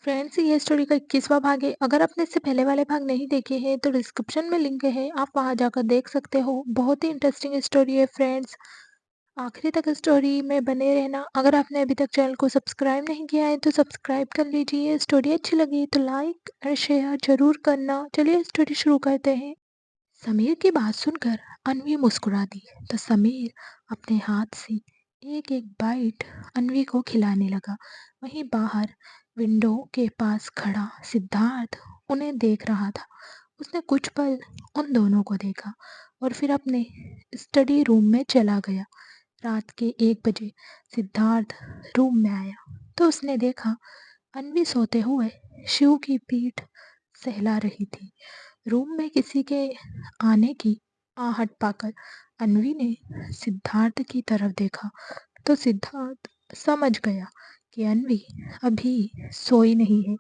Friends, ये story का 21वां भाग है। अगर आपने इससे पहले वाले भाग नहीं देखे हैं तो डिस्क्रिप्शन में लिंक है, आप वहां जाकर देख सकते हो। बहुत ही इंटरेस्टिंग स्टोरी है फ्रेंड्स। आखिरी तक स्टोरी में बने रहना। अगर आपने अभी तक चैनल को सब्सक्राइब नहीं किया है तो सब्सक्राइब कर लीजिए। स्टोरी अच्छी लगी तो लाइक और शेयर जरूर करना। चलिए स्टोरी शुरू करते हैं। समीर की बात सुनकर अनवी मुस्कुरा दी तो समीर अपने हाथ से एक एक बाइट अनवी को खिलाने लगा। वहीं बाहर विंडो के पास खड़ा सिद्धार्थ उन्हें देख रहा था। उसने कुछ पल उन दोनों को देखा और फिर अपने स्टडी रूम में चला गया। रात के 1 बजे सिद्धार्थ रूम में आया तो उसने देखा अनवी सोते हुए शिव की पीठ सहला रही थी। रूम में किसी के आने की आहट पाकर अनवी ने सिद्धार्थ की तरफ देखा तो सिद्धार्थ समझ गया कि अनवी अभी सोई नहीं है।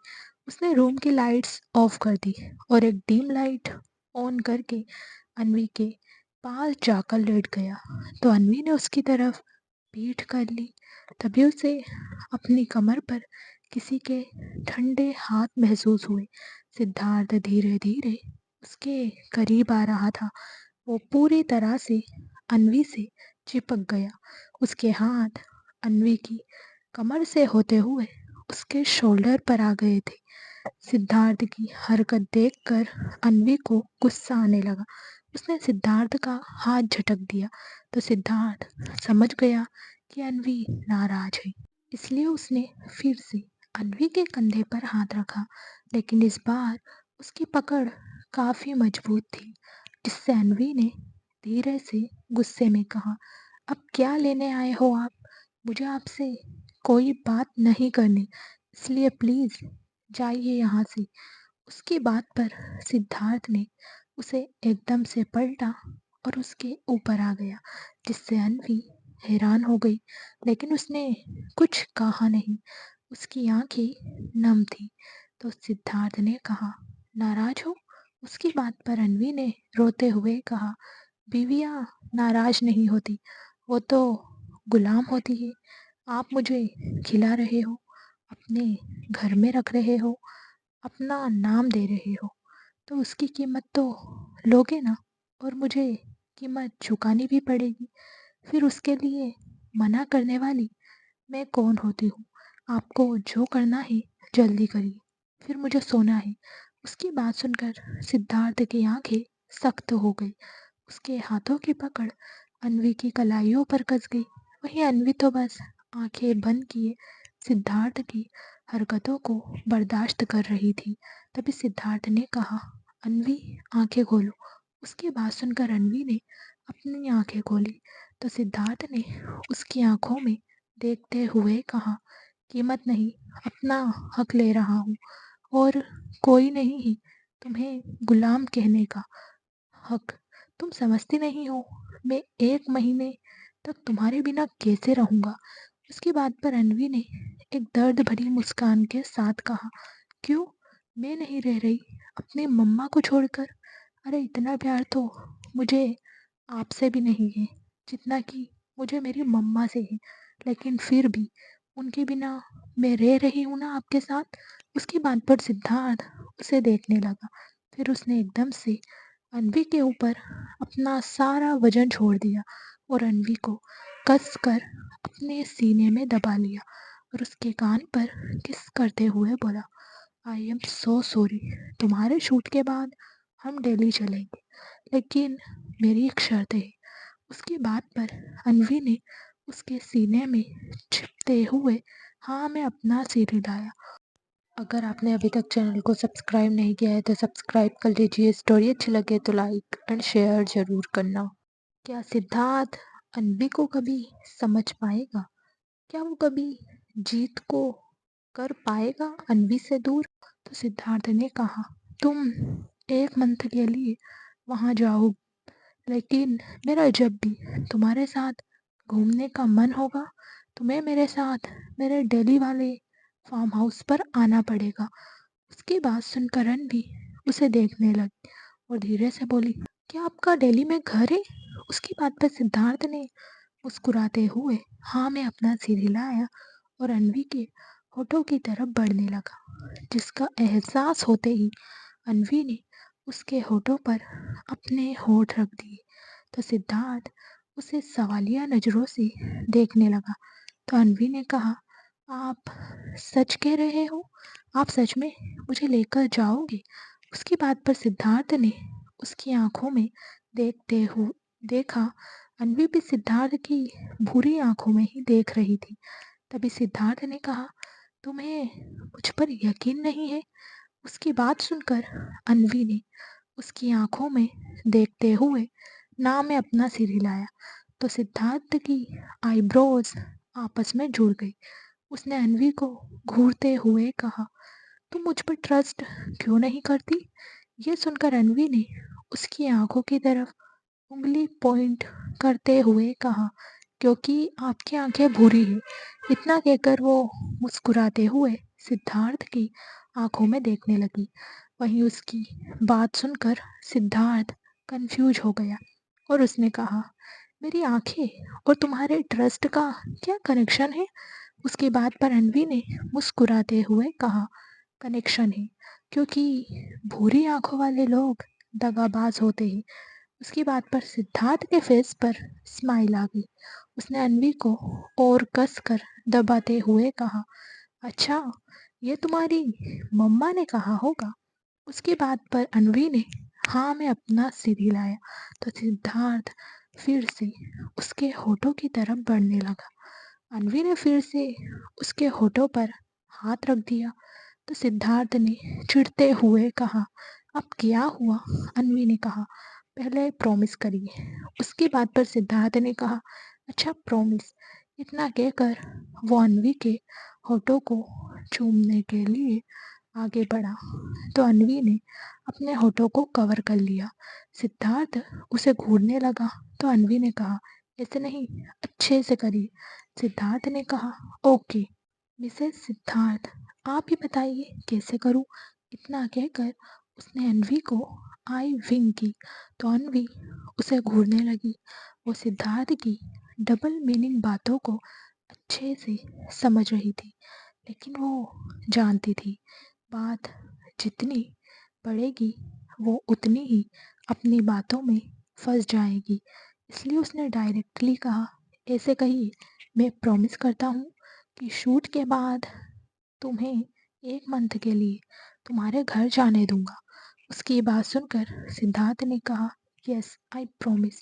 उसने रूम की लाइट्स ऑफ कर दी और एक डिम लाइट ऑन करके अनवी के पास जाकर लेट गया तो अनवी ने उसकी तरफ पीठ कर ली। तभी उसे अपनी कमर पर किसी के ठंडे हाथ महसूस हुए। सिद्धार्थ धीरे धीरे उसके करीब आ रहा था। वो पूरी तरह से अनवी से चिपक गया। उसके हाथ अनवी की कमर से होते हुए उसके शोल्डर पर आ गए थे। सिद्धार्थ की हरकत देखकर अनवी को गुस्सा आने लगा। उसने सिद्धार्थ का हाथ झटक दिया तो सिद्धार्थ समझ गया कि अनवी नाराज है। इसलिए उसने फिर से अनवी के कंधे पर हाथ रखा, लेकिन इस बार उसकी पकड़ काफी मजबूत थी, जिससे अनवी ने धीरे से गुस्से में कहा, अब क्या लेने आए हो आप? मुझे आपसे कोई बात नहीं करनी, इसलिए प्लीज जाइए यहाँ से। उसकी बात पर सिद्धार्थ ने उसे एकदम से पलटा और उसके ऊपर आ गया, जिससे अनवी हैरान हो गई, लेकिन उसने कुछ कहा नहीं। उसकी आंखें नम थी। तो सिद्धार्थ ने कहा, नाराज हो? उसकी बात पर अनवी ने रोते हुए कहा, बीवियां नाराज नहीं होती, वो तो गुलाम होती है। आप मुझे खिला रहे हो, अपने घर में रख रहे हो, अपना नाम दे रहे हो, तो उसकी कीमत तो लोगे ना, और मुझे कीमत चुकानी भी पड़ेगी। फिर उसके लिए मना करने वाली मैं कौन होती हूँ? आपको जो करना है जल्दी करिए, फिर मुझे सोना है। उसकी बात सुनकर सिद्धार्थ की आंखें सख्त हो गई। उसके हाथों की पकड़ अनवी की कलाइयों पर कस गई। वहीं अनवी तो बस आंखें बंद किए सिद्धार्थ की हरकतों को बर्दाश्त कर रही थी। तभी सिद्धार्थ ने कहा, अनवी आंखें खोलो। उसकी बात सुनकर अनवी ने अपनी आंखें खोली तो सिद्धार्थ ने उसकी आंखों में देखते हुए कहा, कीमत नहीं, अपना हक ले रहा हूँ, और कोई नहीं है तुम्हें गुलाम कहने का हक। तुम समझती नहीं हो मैं 1 महीने तक तुम्हारे बिना कैसे रहूंगा? उसकी बात पर अनवी ने एक दर्द भरी मुस्कान के साथ कहा, क्यों? मैं नहीं रह रही अपनी मम्मा को छोड़कर? अरे इतना प्यार तो मुझे आपसे भी नहीं है जितना कि मुझे मेरी मम्मा से है, लेकिन फिर भी उनके बिना मैं रह रही हूँ ना आपके साथ। उसकी बात पर सिद्धार्थ उसे देखने लगा। फिर उसने एकदम से अनवी के ऊपर अपना सारा वजन छोड़ दिया और अनवी को कस कर अपने सीने में दबा लिया और उसके कान पर किस करते हुए बोला, आई एम सो सॉरी। तुम्हारे शूट के बाद हम दिल्ली चलेंगे, लेकिन मेरी एक शर्त है। उसकी बात पर अनवी ने उसके सीने में छिपते हुए हाँ में अपना सिर हिलाया। अगर आपने अभी तक चैनल को सब्सक्राइब नहीं किया है तो सब्सक्राइब कर लीजिए। स्टोरी अच्छी लगे तो लाइक एंड शेयर जरूर करना। क्या सिद्धार्थ अनवी को कभी समझ पाएगा? क्या वो कभी जीत को कर पाएगा अनवी से दूर? तो सिद्धार्थ ने कहा, तुम 1 मंथ के लिए वहाँ जाओ, लेकिन मेरा जब भी तुम्हारे साथ घूमने का मन होगा तुम्हें मेरे साथ मेरे दिल्ली वाले फार्म हाउस पर आना पड़ेगा। उसकी बात सुनकर रणबी उसे देखने लगी और धीरे से बोली, क्या आपका दिल्ली में घर है? उसकी बात पर सिद्धार्थ ने मुस्कुराते हुए हाँ में अपना सिर हिलाया और रणबी के होठों की तरफ बढ़ने लगा। जिसका एहसास होते ही अन्वी ने उसके होठों पर अपने होठ रख दिए। तो सिद्धार्थ उसे सवालिया नज़रों से देखने लगा। तो अन्वी ने कहा, आप सच कह रहे हो? आप सच में मुझे लेकर जाओगे? उसकी बात पर सिद्धार्थ ने उसकी आंखों में देखते हुए देखा। अन्वी भी सिद्धार्थ की भूरी आंखों में ही देख रही थी। तभी सिद्धार्थ ने कहा, तुम्हें मुझ पर यकीन नहीं है? उसकी बात सुनकर अन्वी ने उसकी आंखों में देखते हुए ना में अपना सिर हिलाया। तो सिद्धार्थ की आईब्रोज आपस में जुड़ गई। उसने अन्वी को घूरते हुए कहा, तुम मुझ पर ट्रस्ट क्यों नहीं करती? ये सुनकर अन्वी ने उसकी आंखों की तरफ उंगली पॉइंट करते हुए कहा, क्योंकि आपकी आंखें भूरी हैं। इतना कहकर वो मुस्कुराते हुए सिद्धार्थ की आंखों में देखने लगी। वहीं उसकी बात सुनकर सिद्धार्थ कंफ्यूज हो गया और उसने कहा, मेरी आंखें और तुम्हारे ट्रस्ट का क्या कनेक्शन है? उसकी बात पर अन्वी ने मुस्कुराते हुए कहा, कनेक्शन है, क्योंकि भूरी आंखों वाले लोग दगाबाज होते हैं। उसकी बात पर सिद्धार्थ के फेस पर स्माइल आ गई। उसने अन्वी को और कस कर दबाते हुए कहा, अच्छा, ये तुम्हारी मम्मा ने कहा होगा। उसकी बात पर अन्वी ने हाँ में अपना सिर हिलाया। तो सिद्धार्थ फिर से उसके होठों की तरफ बढ़ने लगा। अन्वी ने फिर से उसके होठों पर हाथ रख दिया। तो सिद्धार्थ ने चिढ़ते हुए कहा, अब क्या हुआ? अन्वी ने कहा, पहले प्रॉमिस करिए। उसकी बात पर सिद्धार्थ ने कहा, अच्छा प्रॉमिस। इतना कहकर वो अन्वी के होठों को चूमने के लिए आगे बढ़ा। तो अन्वी ने अपने होठों को कवर कर लिया। सिद्धार्थ उसे घूरने लगा। तो अन्वी ने कहा, ऐसे नहीं, अच्छे से करिए। सिद्धार्थ ने कहा, ओके मिसेस सिद्धार्थ, आप ही बताइए कैसे करूं? इतना कहकर उसने अन्वी को आई विंग की। तो अन्वी उसे घूरने लगी। वो सिद्धार्थ की डबल मीनिंग बातों को अच्छे से समझ रही थी, लेकिन वो जानती थी बात जितनी बढ़ेगी वो उतनी ही अपनी बातों में फंस जाएगी। इसलिए उसने डायरेक्टली कहा, ऐसे कहिए, मैं प्रॉमिस करता हूँ कि शूट के बाद तुम्हें 1 मंथ के लिए तुम्हारे घर जाने दूंगा। उसकी ये बात सुनकर सिद्धार्थ ने कहा, यस आई प्रॉमिस,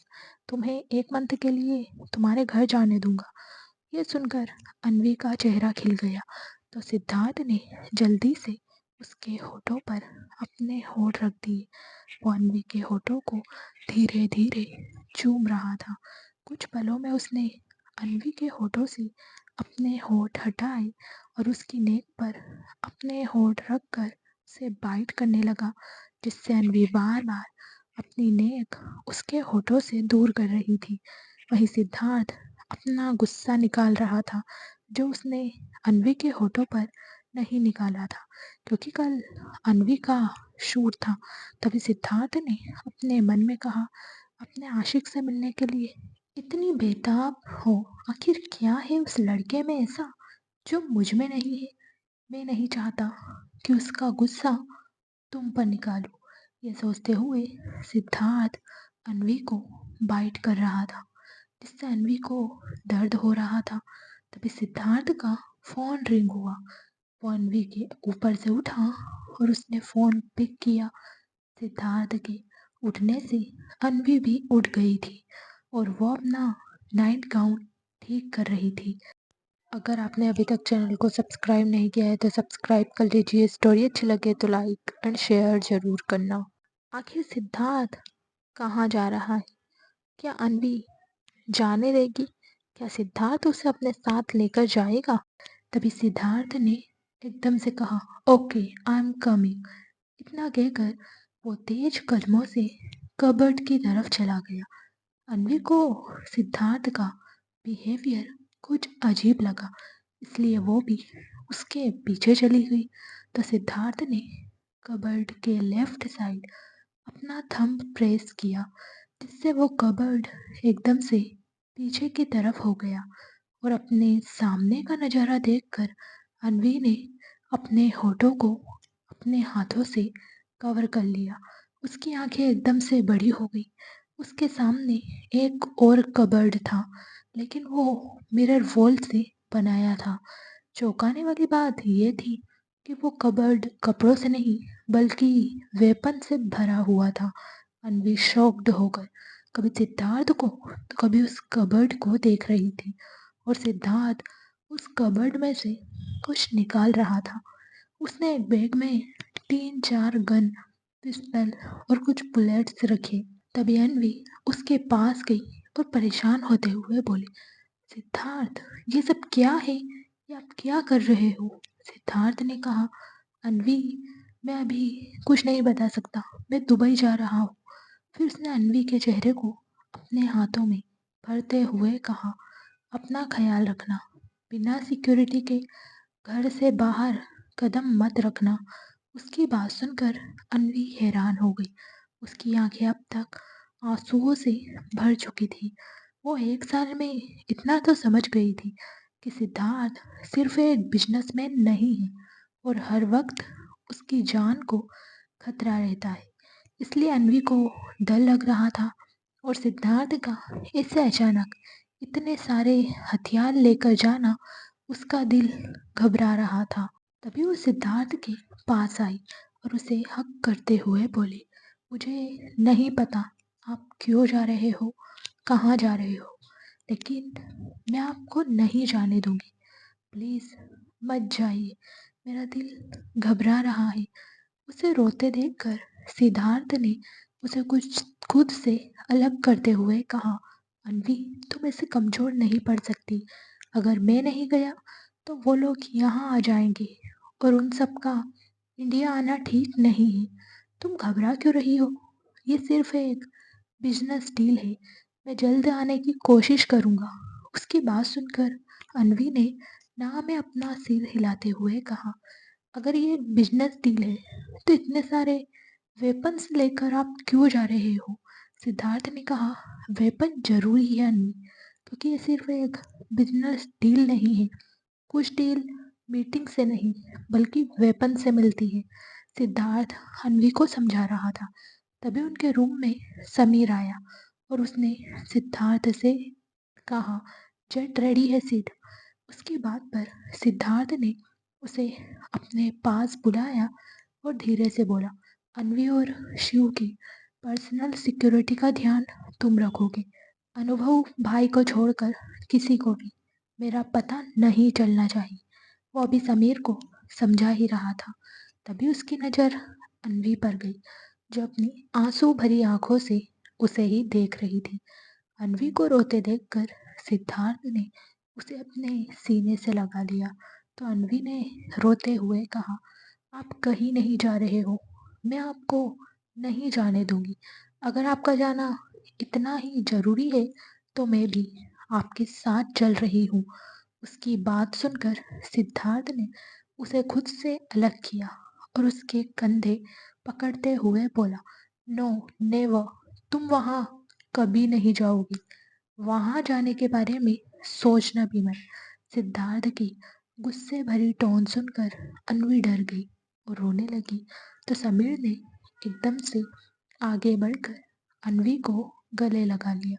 तुम्हें 1 मंथ के लिए तुम्हारे घर जाने दूंगा। ये सुनकर अन्वी का चेहरा खिल गया। तो सिद्धार्थ ने जल्दी से उसके होठों पर अपने होठ रख दिए। वो अन्वी के होठों को धीरे धीरे चूम रहा था। कुछ पलों में उसने अन्वी के होठों से अपने होठ हटाए और उसकी नेक पर अपने होठ रखकर उसे बाइट करने लगा, जिससे अन्वी बार बार अपनी नेक उसके होठों से दूर कर रही थी। वहीं सिद्धार्थ अपना गुस्सा निकाल रहा था, जो उसने अन्वी के होठों पर नहीं निकाला था, क्योंकि कल अन्वी का शूट था। तभी सिद्धार्थ ने अपने मन में कहा, अपने आशिक से मिलने के लिए इतनी बेताब हो, आखिर क्या है उस लड़के में ऐसा जो मुझ में नहीं है? मैं नहीं चाहता कि उसका गुस्सा तुम पर निकालूं। ये सोचते हुए सिद्धार्थ अन्वी को बाइट कर रहा था, जिससे अन्वी को दर्द हो रहा था। तभी सिद्धार्थ का फोन रिंग हुआ। वो अन्वी के ऊपर से उठा और उसने फोन पिक किया। सिद्धार्थ के उठने से अन्वी भी उठ गई थी और वो अपना नाइट गाउन ठीक कर रही थी। अगर आपने अभी तक चैनल को सब्सक्राइब नहीं किया है तो सब्सक्राइब कर लीजिए। स्टोरी अच्छी लगे तो लाइक एंड शेयर जरूर करना। आखिर सिद्धार्थ कहाँ जा रहा है? क्या अन्वी जाने देगी? क्या सिद्धार्थ उसे अपने साथ लेकर जाएगा? तभी सिद्धार्थ ने एकदम से कहा, ओके आई एम कमिंग। इतना कहकर वो तेज कदमों से कबर्ड की तरफ चला गया। अन्वी को सिद्धार्थ का बिहेवियर कुछ अजीब लगा, इसलिए वो भी उसके पीछे चली गई। तो सिद्धार्थ ने कबर्ड के लेफ्ट साइड अपना थंब प्रेस किया, जिससे वो कबर्ड एकदम से पीछे की तरफ हो गया और अपने सामने का नज़ारा देखकर अन्वी ने अपने होठों को अपने हाथों से कवर कर लिया। उसकी आंखें एकदम से बड़ी हो गई। उसके सामने एक और कबर्ड था, लेकिन वो मिरर वॉल से बनाया था। चौंकाने वाली बात ये थी कि वो कबर्ड कपड़ों से नहीं बल्कि वेपन से भरा हुआ था। अन्वी शॉक्ड होकर कभी सिद्धार्थ को तो कभी उस कबर्ड को देख रही थी, और सिद्धार्थ उस कबर्ड में से कुछ निकाल रहा था। उसने एक बैग में 3-4 गन, पिस्टल और कुछ बुलेट्स रखे। तभी अन्वी उसके पास गई और परेशान होते हुए बोली, सिद्धार्थ, ये सब क्या है? ये आप क्या कर रहे हो? सिद्धार्थ ने कहा, अन्वी, मैं अभी कुछ नहीं बता सकता, मैं दुबई जा रहा हूँ। फिर उसने अन्वी के चेहरे को अपने हाथों में भरते हुए कहा, अपना ख्याल रखना, बिना सिक्योरिटी के घर से बाहर कदम मत रखना। उसकी बात सुनकर अन्वी हैरान हो गई। उसकी आंखें अब तक आंसुओं से भर चुकी थी। वो एक साल में इतना तो समझ गई थी कि सिद्धार्थ सिर्फ एक बिजनेसमैन नहीं है और हर वक्त उसकी जान को खतरा रहता है। इसलिए अन्वी को डर लग रहा था, और सिद्धार्थ का इससे अचानक इतने सारे हथियार लेकर जाना, उसका दिल घबरा रहा था। तभी वो सिद्धार्थ के पास आई और उसे हक करते हुए बोली, मुझे नहीं पता आप क्यों जा रहे हो, कहाँ जा रहे हो, लेकिन मैं आपको नहीं जाने दूंगी। प्लीज़ मत जाइए, मेरा दिल घबरा रहा है। उसे रोते देखकर सिद्धार्थ ने उसे कुछ खुद से अलग करते हुए कहा, अन्वी, तुम ऐसे कमज़ोर नहीं पड़ सकती। अगर मैं नहीं गया तो वो लोग यहाँ आ जाएंगे, और उन सब का इंडिया आना ठीक नहीं है। तुम घबरा क्यों रही हो? ये सिर्फ एक बिजनेस डील है। मैं जल्द आने की कोशिश करूँगा। उसकी बात सुनकर अन्वी ने ना में अपना सिर हिलाते हुए कहा, अगर ये बिजनेस डील है तो इतने सारे वेपन्स लेकर आप क्यों जा रहे हो? सिद्धार्थ ने कहा, वेपन जरूरी है अन्वी, क्योंकि ये सिर्फ एक बिजनेस डील नहीं है। कुछ डील मीटिंग से नहीं बल्कि वेपन से मिलती है। सिद्धार्थ अन्वी को समझा रहा था। तभी उनके रूम में समीर आया और उसने सिद्धार्थ से कहा, जेट रेडी है सिड। उसकी बात पर सिद्धार्थ ने उसे अपने पास बुलाया और धीरे से बोला, अन्वी और शिव की पर्सनल सिक्योरिटी का ध्यान तुम रखोगे। अनुभव भाई को छोड़कर किसी को भी मेरा पता नहीं चलना चाहिए। वो अभी समीर को समझा ही रहा था। तभी उसकी नज़र अन्वी पर गई, जो अपनी आंसू भरी आंखों से उसे ही देख रही थी। अन्वी को रोते देखकर सिद्धार्थ ने उसे अपने सीने से लगा लिया, तो अन्वी ने रोते हुए कहा, आप कहीं नहीं जा रहे हो, मैं आपको नहीं जाने दूंगी। अगर आपका जाना इतना ही जरूरी है तो मैं भी आपके साथ चल रही हूँ। उसकी बात सुनकर सिद्धार्थ ने उसे खुद से अलग किया और उसके कंधे पकड़ते हुए बोला, नो नेवर, तुम वहाँ कभी नहीं जाओगी। वहाँ जाने के बारे में सोचना भी मत। सिद्धार्थ की गुस्से भरी टोन सुनकर अन्वी डर गई और रोने लगी। तो समीर ने एकदम से आगे बढ़कर अन्वी को गले लगा लिया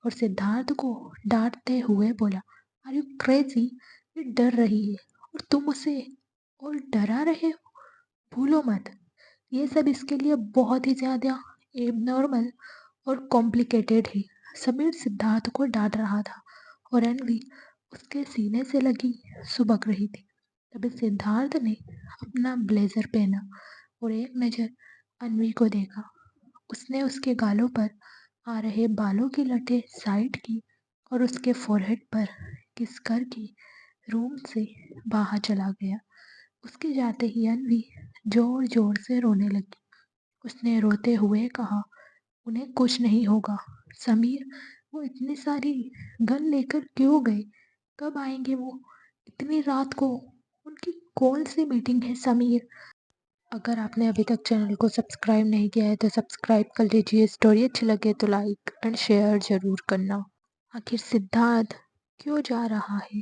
और सिद्धार्थ को डांटते हुए बोला, आर यू क्रेजी? ये डर रही है और तुम उसे और डरा रहे हो। भूलो मत, ये सब इसके लिए बहुत ही ज़्यादा एबनॉर्मल और कॉम्प्लिकेटेड है। समीर सिद्धार्थ को डांट रहा था और अन्वी उसके सीने से लगी सुबक रही थी। तभी सिद्धार्थ ने अपना ब्लेजर पहना और एक नज़र अन्वी को देखा। उसने उसके गालों पर आ रहे बालों की लटें साइड की और उसके फोरहेड पर किस करके रूम से बाहर चला गया। उसके जाते ही अन्वी जोर जोर से रोने लगी। उसने रोते हुए कहा, उन्हें कुछ नहीं होगा। समीर, वो इतनी सारी गन लेकर क्यों गए? कब आएंगे वो इतनी रात को? उनकी कौन सी मीटिंग है समीर? अगर आपने अभी तक चैनल को सब्सक्राइब नहीं किया है तो सब्सक्राइब कर लीजिए। स्टोरी अच्छी लगे तो लाइक एंड शेयर जरूर करना। आखिर सिद्धार्थ क्यों जा रहा है?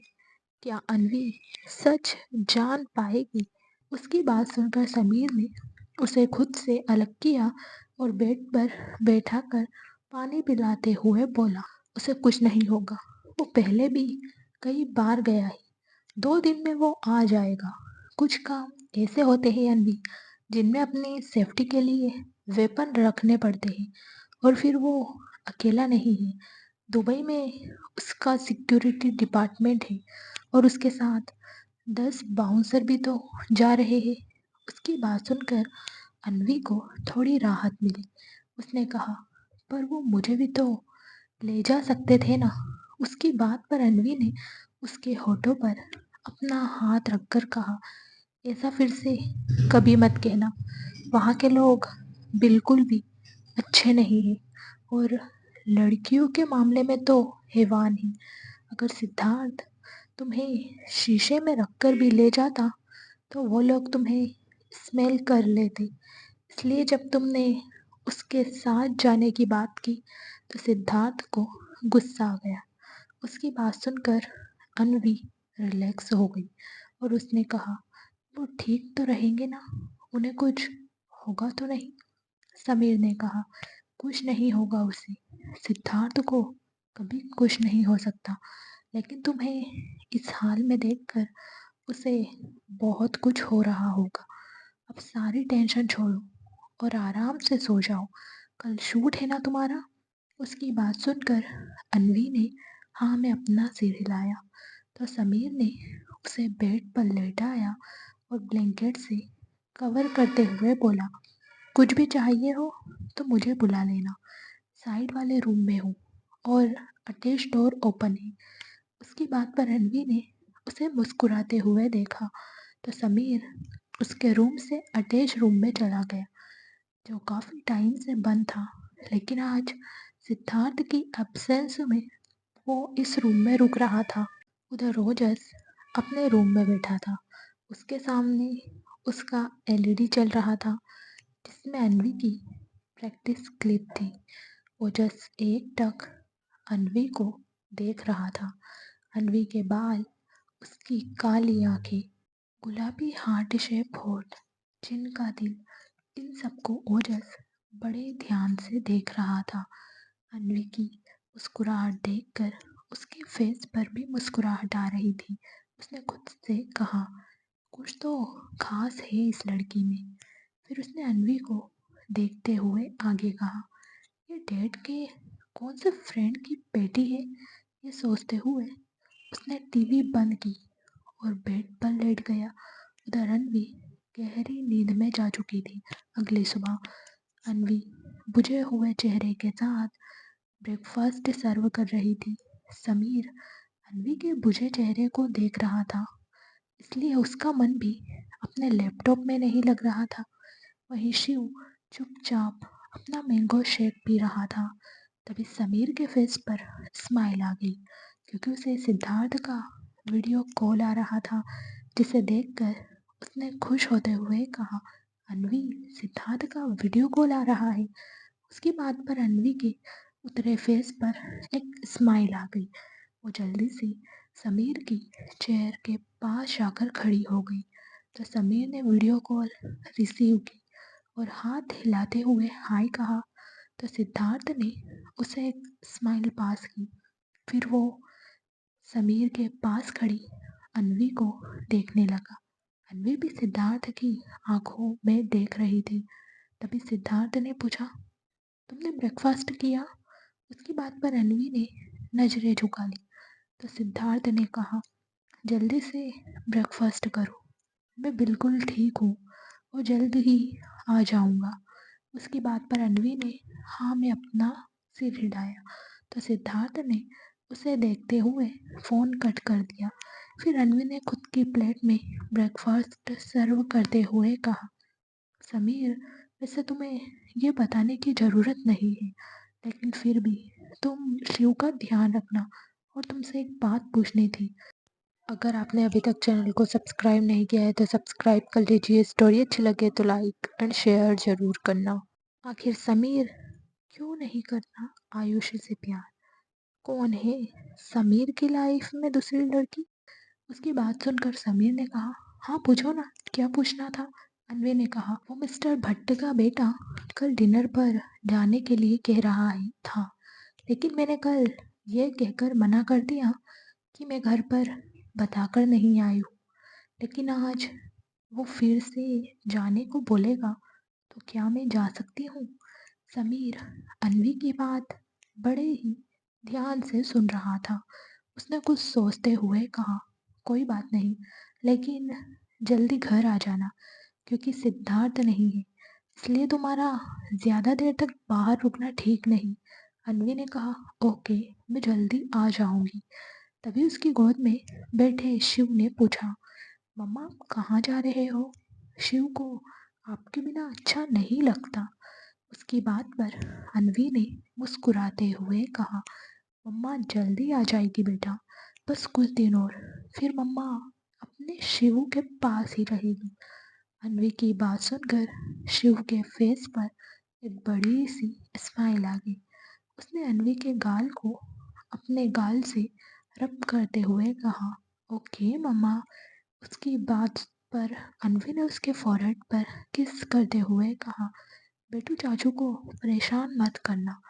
क्या अन्वी सच जान पाएगी उसकी बात सुनकर समीर ने उसे खुद से अलग किया और बेड पर बैठाकर पानी पिलाते हुए बोला, उसे कुछ नहीं होगा। वो पहले भी कई बार गया है। 2 दिन में वो आ जाएगा। कुछ काम ऐसे होते हैं अनवी, जिनमें अपनी सेफ्टी के लिए वेपन रखने पड़ते हैं। और फिर वो अकेला नहीं है। दुबई में उसका सिक्योरिटी डिपार्टमेंट है और उसके साथ 10 बाउंसर भी तो जा रहे हैं। उसकी बात सुनकर अनवी को थोड़ी राहत मिली। उसने कहा, पर वो मुझे भी तो ले जा सकते थे ना। उसकी बात पर अनवी ने उसके होठों पर अपना हाथ रखकर कहा, ऐसा फिर से कभी मत कहना। वहाँ के लोग बिल्कुल भी अच्छे नहीं हैं और लड़कियों के मामले में तो हैवान ही। अगर सिद्धार्थ तुम्हें शीशे में रखकर भी ले जाता तो वो लोग तुम्हें स्मेल कर लेते। इसलिए जब तुमने उसके साथ जाने की बात की तो सिद्धार्थ को गुस्सा आ गया। उसकी बात सुनकर अनवी रिलैक्स हो गई और उसने कहा, वो ठीक तो रहेंगे ना, उन्हें कुछ होगा तो नहीं? समीर ने कहा, कुछ नहीं होगा उसे। सिद्धार्थ को कभी कुछ नहीं हो सकता, लेकिन तुम्हें इस हाल में देखकर उसे बहुत कुछ हो रहा होगा। अब सारी टेंशन छोड़ो और आराम से सो जाओ। कल शूट है ना तुम्हारा? उसकी बात सुनकर अनवी ने हाँ में अपना सिर हिलाया तो समीर ने उसे बेड पर लेटाया और ब्लैंकेट से कवर करते हुए बोला, कुछ भी चाहिए हो तो मुझे बुला लेना। साइड वाले रूम में हूँ और अटैच डोर ओपन है। उसकी बात पर रणवी ने उसे मुस्कुराते हुए देखा तो समीर उसके रूम से अटैच रूम में चला गया, जो काफी टाइम से बंद था। लेकिन आज सिद्धार्थ की एब्सेंस में वो इस रूम में रुक रहा था। उधर रोजस अपने रूम में बैठा था। उसके सामने उसका एलईडी चल रहा था, जिसमें अनवी की प्रैक्टिस क्लिप थी। ओजस एकटक अनवी को देख रहा था। अनवी के बाल, उसकी काली आंखें, गुलाबी हार्ट शेप होठ, चिन का दिल, इन सबको ओजस बड़े ध्यान से देख रहा था। अनवी की मुस्कुराहट देखकर उसके फेस पर भी मुस्कुराहट आ रही थी। उसने खुद से कहा, कुछ तो खास है इस लड़की में। फिर उसने अनवी को देखते हुए आगे कहा, ये डैड के कौन से फ्रेंड की बेटी है? ये सोचते हुए उसने टीवी बंद की और बेड पर लेट गया। उधर अनवी गहरी नींद में जा चुकी थी। अगली सुबह अनवी बुझे हुए चेहरे के साथ ब्रेकफास्ट सर्व कर रही थी। समीर अनवी के बुझे चेहरे को देख रहा था, इसलिए उसका मन भी अपने लैपटॉप में नहीं लग रहा था। वहीं शिव चुपचाप अपना मैंगो शेक पी रहा था। तभी समीर के फेस पर स्माइल आ गई, क्योंकि उसे सिद्धार्थ का वीडियो कॉल आ रहा था, जिसे देखकर उसने खुश होते हुए कहा, अनवी, सिद्धार्थ का वीडियो कॉल आ रहा है। उसकी बात पर अनवी के उतरे फेस पर एक स्माइल आ गई। वो जल्दी से समीर की चेयर के पास जाकर खड़ी हो गई तो समीर ने वीडियो कॉल रिसीव की और हाथ हिलाते हुए हाय कहा तो सिद्धार्थ ने उसे एक स्माइल पास की। फिर वो समीर के पास खड़ी अनवी को देखने लगा। अनवी भी सिद्धार्थ की आंखों में देख रही थी। तभी सिद्धार्थ ने पूछा, तुमने ब्रेकफास्ट किया? उसकी बात पर अनवी ने नजरें झुका ली तो सिद्धार्थ ने कहा, जल्दी से ब्रेकफास्ट करो, मैं बिल्कुल ठीक हूँ और जल्द ही आ जाऊँगा। उसकी बात पर अनवी ने हाँ में अपना सिर हिलाया तो सिद्धार्थ ने उसे देखते हुए फ़ोन कट कर दिया। फिर अनवी ने खुद की प्लेट में ब्रेकफास्ट सर्व करते हुए कहा, समीर, वैसे तुम्हें ये बताने की ज़रूरत नहीं है, लेकिन फिर भी तुम शिव का ध्यान रखना और तुमसे एक बात पूछनी थी। अगर आपने अभी तक चैनल को सब्सक्राइब नहीं किया है तो सब्सक्राइब कर लीजिए। स्टोरी अच्छी लगे तो लाइक एंड शेयर ज़रूर करना। आखिर समीर क्यों नहीं करता आयुषी से प्यार? कौन है समीर की लाइफ में दूसरी लड़की? उसकी बात सुनकर समीर ने कहा, हाँ पूछो ना, क्या पूछना था? अन्वी ने कहा। वो मिस्टर भट्ट का बेटा कल डिनर पर जाने के लिए कह रहा है था, लेकिन मैंने कल ये कहकर मना कर दिया कि मैं घर पर बताकर नहीं आई हूँ। लेकिन आज वो फिर से जाने को बोलेगा, तो क्या मैं जा सकती हूँ? समीर अन्वी की बात बड़े ही ध्यान से सुन रहा था। उसने कुछ सोचते हुए कहा, कोई बात नहीं, लेकिन जल्दी घर आ जाना, क्योंकि सिद्धार्थ नहीं है, इसलिए तुम्हारा ज़्यादा देर तक बाहर रुकना ठीक नहीं। अन्वी ने कहा, ओके, मैं जल्दी आ जाऊंगी। तभी उसकी गोद में बैठे शिव ने पूछा, मम्मा आप कहाँ जा रहे हो? शिव को आपके बिना अच्छा नहीं लगता। उसकी बात पर अन्वी ने मुस्कुराते हुए कहा, मम्मा जल्दी आ जाएगी बेटा, बस कुछ दिन और, फिर मम्मा अपने शिव के पास ही रहेगी। अन्वी की बात सुनकर शिव के फेस पर एक बड़ी सी स्माइल आ गई। उसने अन्वी के गाल को अपने गाल से रब करते हुए कहा, ओके मम्मा। उसकी बात पर अन्वी ने उसके फोrehead पर किस करते हुए कहा, बेटू चाचू को परेशान मत करना,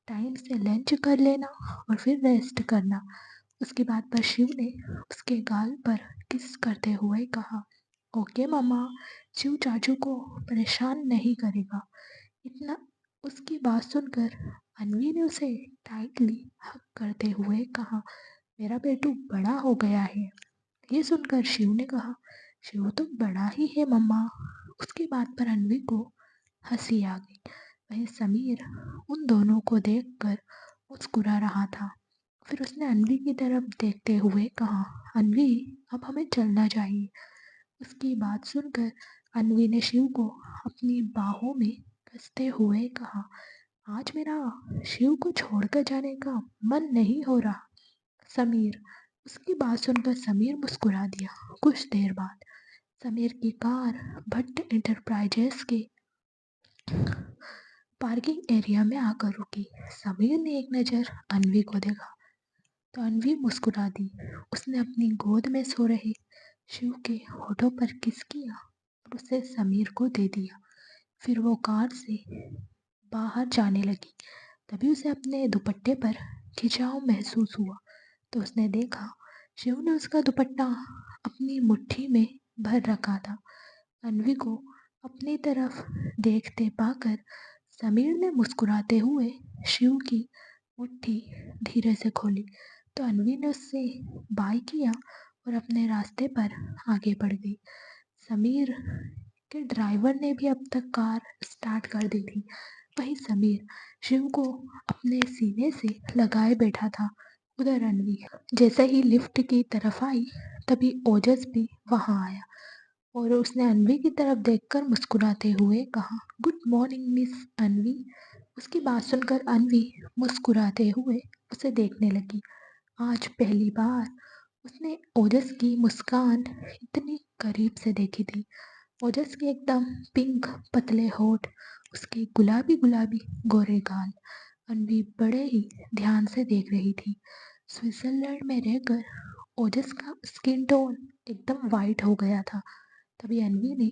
टाइम से लंच कर लेना और फिर रेस्ट करना। उसकी बात पर शिव ने उसके गाल पर किस करते हुए कहा, ओके मम्मा, शिव चाचू को परेशान नहीं करेगा। इतना उसकी बात सुनकर अन्वी ने उसे टाइटली हग करते हुए कहा, मेरा बेटू बड़ा हो गया है। ये सुनकर शिव ने कहा, शिव तो बड़ा ही है मम्मा। उसकी बात पर अन्वी को हंसी आ गई। वहीं समीर उन दोनों को देखकर मुस्कुरा रहा था। फिर उसने अन्वी की तरफ देखते हुए कहा, अन्वी अब हमें चलना चाहिए। उसकी बात सुनकर अन्वी ने शिव को अपनी बाहों में कसते हुए कहा, आज मेरा शिव को छोड़कर जाने का मन नहीं हो रहा। समीर उसकी बात सुनकर समीर मुस्कुरा दिया। कुछ देर बाद समीर की कार भट्ट इंटरप्राइजेस के पार्किंग एरिया में आकर रुकी। समीर ने एक नज़र अन्वी को देखा तो अन्वी मुस्कुरा दी। उसने अपनी गोद में सो रहे शिव के होठों पर किस किया और उसे समीर को दे दिया। फिर वो कार से बाहर जाने लगी। तभी उसे अपने दुपट्टे पर खिंचाव महसूस हुआ, तो उसने देखा शिव ने उसका दुपट्टा अपनी मुट्ठी में भर रखा था। अन्वी को अपनी तरफ देखते पाकर समीर ने मुस्कुराते हुए शिव की मुट्ठी धीरे से खोली, तो अन्वी ने उससे बाय किया और अपने रास्ते पर आगे बढ़ गई। समीर के ड्राइवर ने भी अब तक कार स्टार्ट कर दी थी। वहीं समीर शिव को अपने सीने से लगाए बैठा था। उधर अन्वी जैसे ही लिफ्ट की तरफ आई, तभी ओजस भी वहां आया और उसने अन्वी की तरफ देखकर मुस्कुराते हुए कहा, गुड मॉर्निंग मिस अन्वी। उसकी बात सुनकर अन्वी मुस्कुराते हुए उसे देखने लगी। आज पहली बार उसने ओजस की मुस्कान इतनी करीब से देखी थी। ओजस के एकदम पिंक पतले होठ, उसके गुलाबी गुलाबी गोरे गाल। अन्वी बड़े ही ध्यान से देख रही थी। स्विट्जरलैंड में रहकर ओजस का स्किन टोन एकदम वाइट हो गया था। तभी अन्वी ने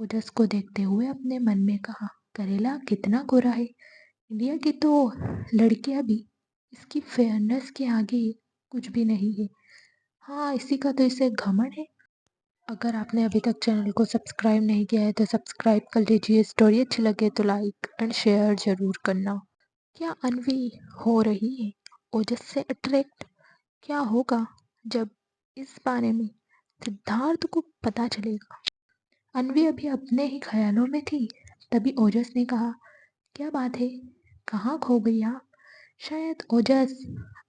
ओजस को देखते हुए अपने मन में कहा, करेला कितना गोरा है। इंडिया की तो लड़कियां भी इसकी फेयरनेस के आगे कुछ भी नहीं है। हाँ, इसी का तो इसे घमंड है। अगर आपने अभी तक चैनल को सब्सक्राइब नहीं किया है तो सब्सक्राइब कर लीजिए। स्टोरी अच्छी लगे तो लाइक एंड शेयर जरूर करना। क्या अन्वी हो रही है ओजस से अट्रैक्ट? क्या होगा जब इस बारे में सिद्धार्थ को पता चलेगा? अन्वी अभी अपने ही ख्यालों में थी। तभी ओजस ने कहा, क्या बात है, कहाँ खो गई आप? शायद ओजस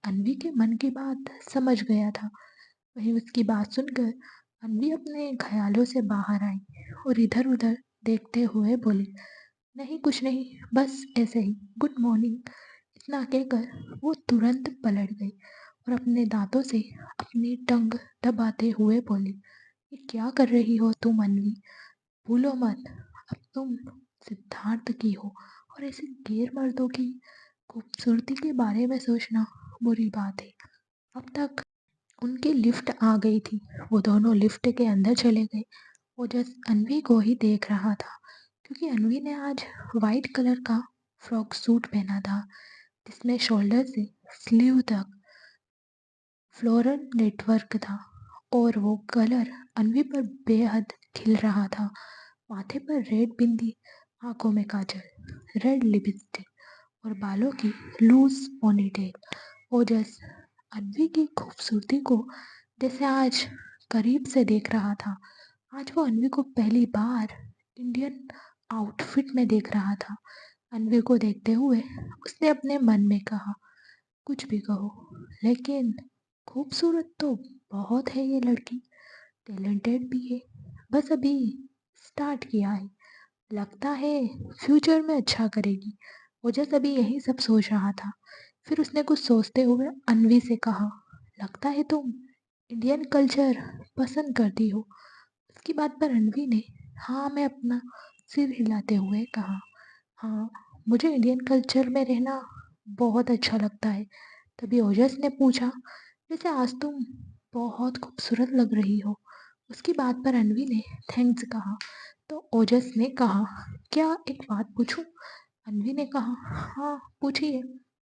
अन्वी के मन की बात समझ गया था। वहीं उसकी बात सुनकर अन्वी अपने ख्यालों से बाहर आई और इधर उधर देखते हुए बोली, नहीं कुछ नहीं, बस ऐसे ही, गुड मॉर्निंग। इतना कहकर वो तुरंत पलट गई और अपने दांतों से अपनी टंग दबाते हुए बोली, ये क्या कर रही हो तुम अन्वी? भूलो मत, अब तुम सिद्धार्थ की हो और ऐसे गैर मर्दों की खूबसूरती के बारे में सोचना बुरी बात है। अब तक उनकी लिफ्ट आ गई थी। वो दोनों लिफ्ट के अंदर चले गए। ओजस अन्वी को ही देख रहा था क्योंकि अन्वी ने आज वाइट कलर का फ्रॉक सूट पहना था जिसमें शोल्डर से स्लीव तक फ्लोरल नेटवर्क था और वो कलर अन्वी पर बेहद खिल रहा था। माथे पर रेड बिंदी, आंखों में काजल, रेड लिपस्टिक और बालों की लूज पोनीटेल। ओजस अन्वी की खूबसूरती को जैसे आज करीब से देख रहा था। आज वो अन्वी को पहली बार इंडियन आउटफिट में देख रहा था। अन्वी को देखते हुए उसने अपने मन में कहा, कुछ भी कहो, लेकिन खूबसूरत तो बहुत है ये लड़की, टैलेंटेड भी है, बस अभी स्टार्ट किया है, लगता है फ्यूचर में अच्छा करेगी। ओजस अभी यही सब सोच रहा था। फिर उसने कुछ सोचते हुए अन्वी से कहा, लगता है तुम इंडियन कल्चर पसंद करती हो। उसकी बात पर अन्वी ने हाँ में अपना सिर हिलाते हुए कहा, हाँ, मुझे इंडियन कल्चर में रहना बहुत अच्छा लगता है। तभी ओजस ने पूछा, वैसे आज तुम बहुत खूबसूरत लग रही हो। उसकी बात पर अन्वी ने थैंक्स कहा तो ओजस ने कहा, क्या एक बात पूछूं? अन्वी ने कहा, हाँ पूछिए।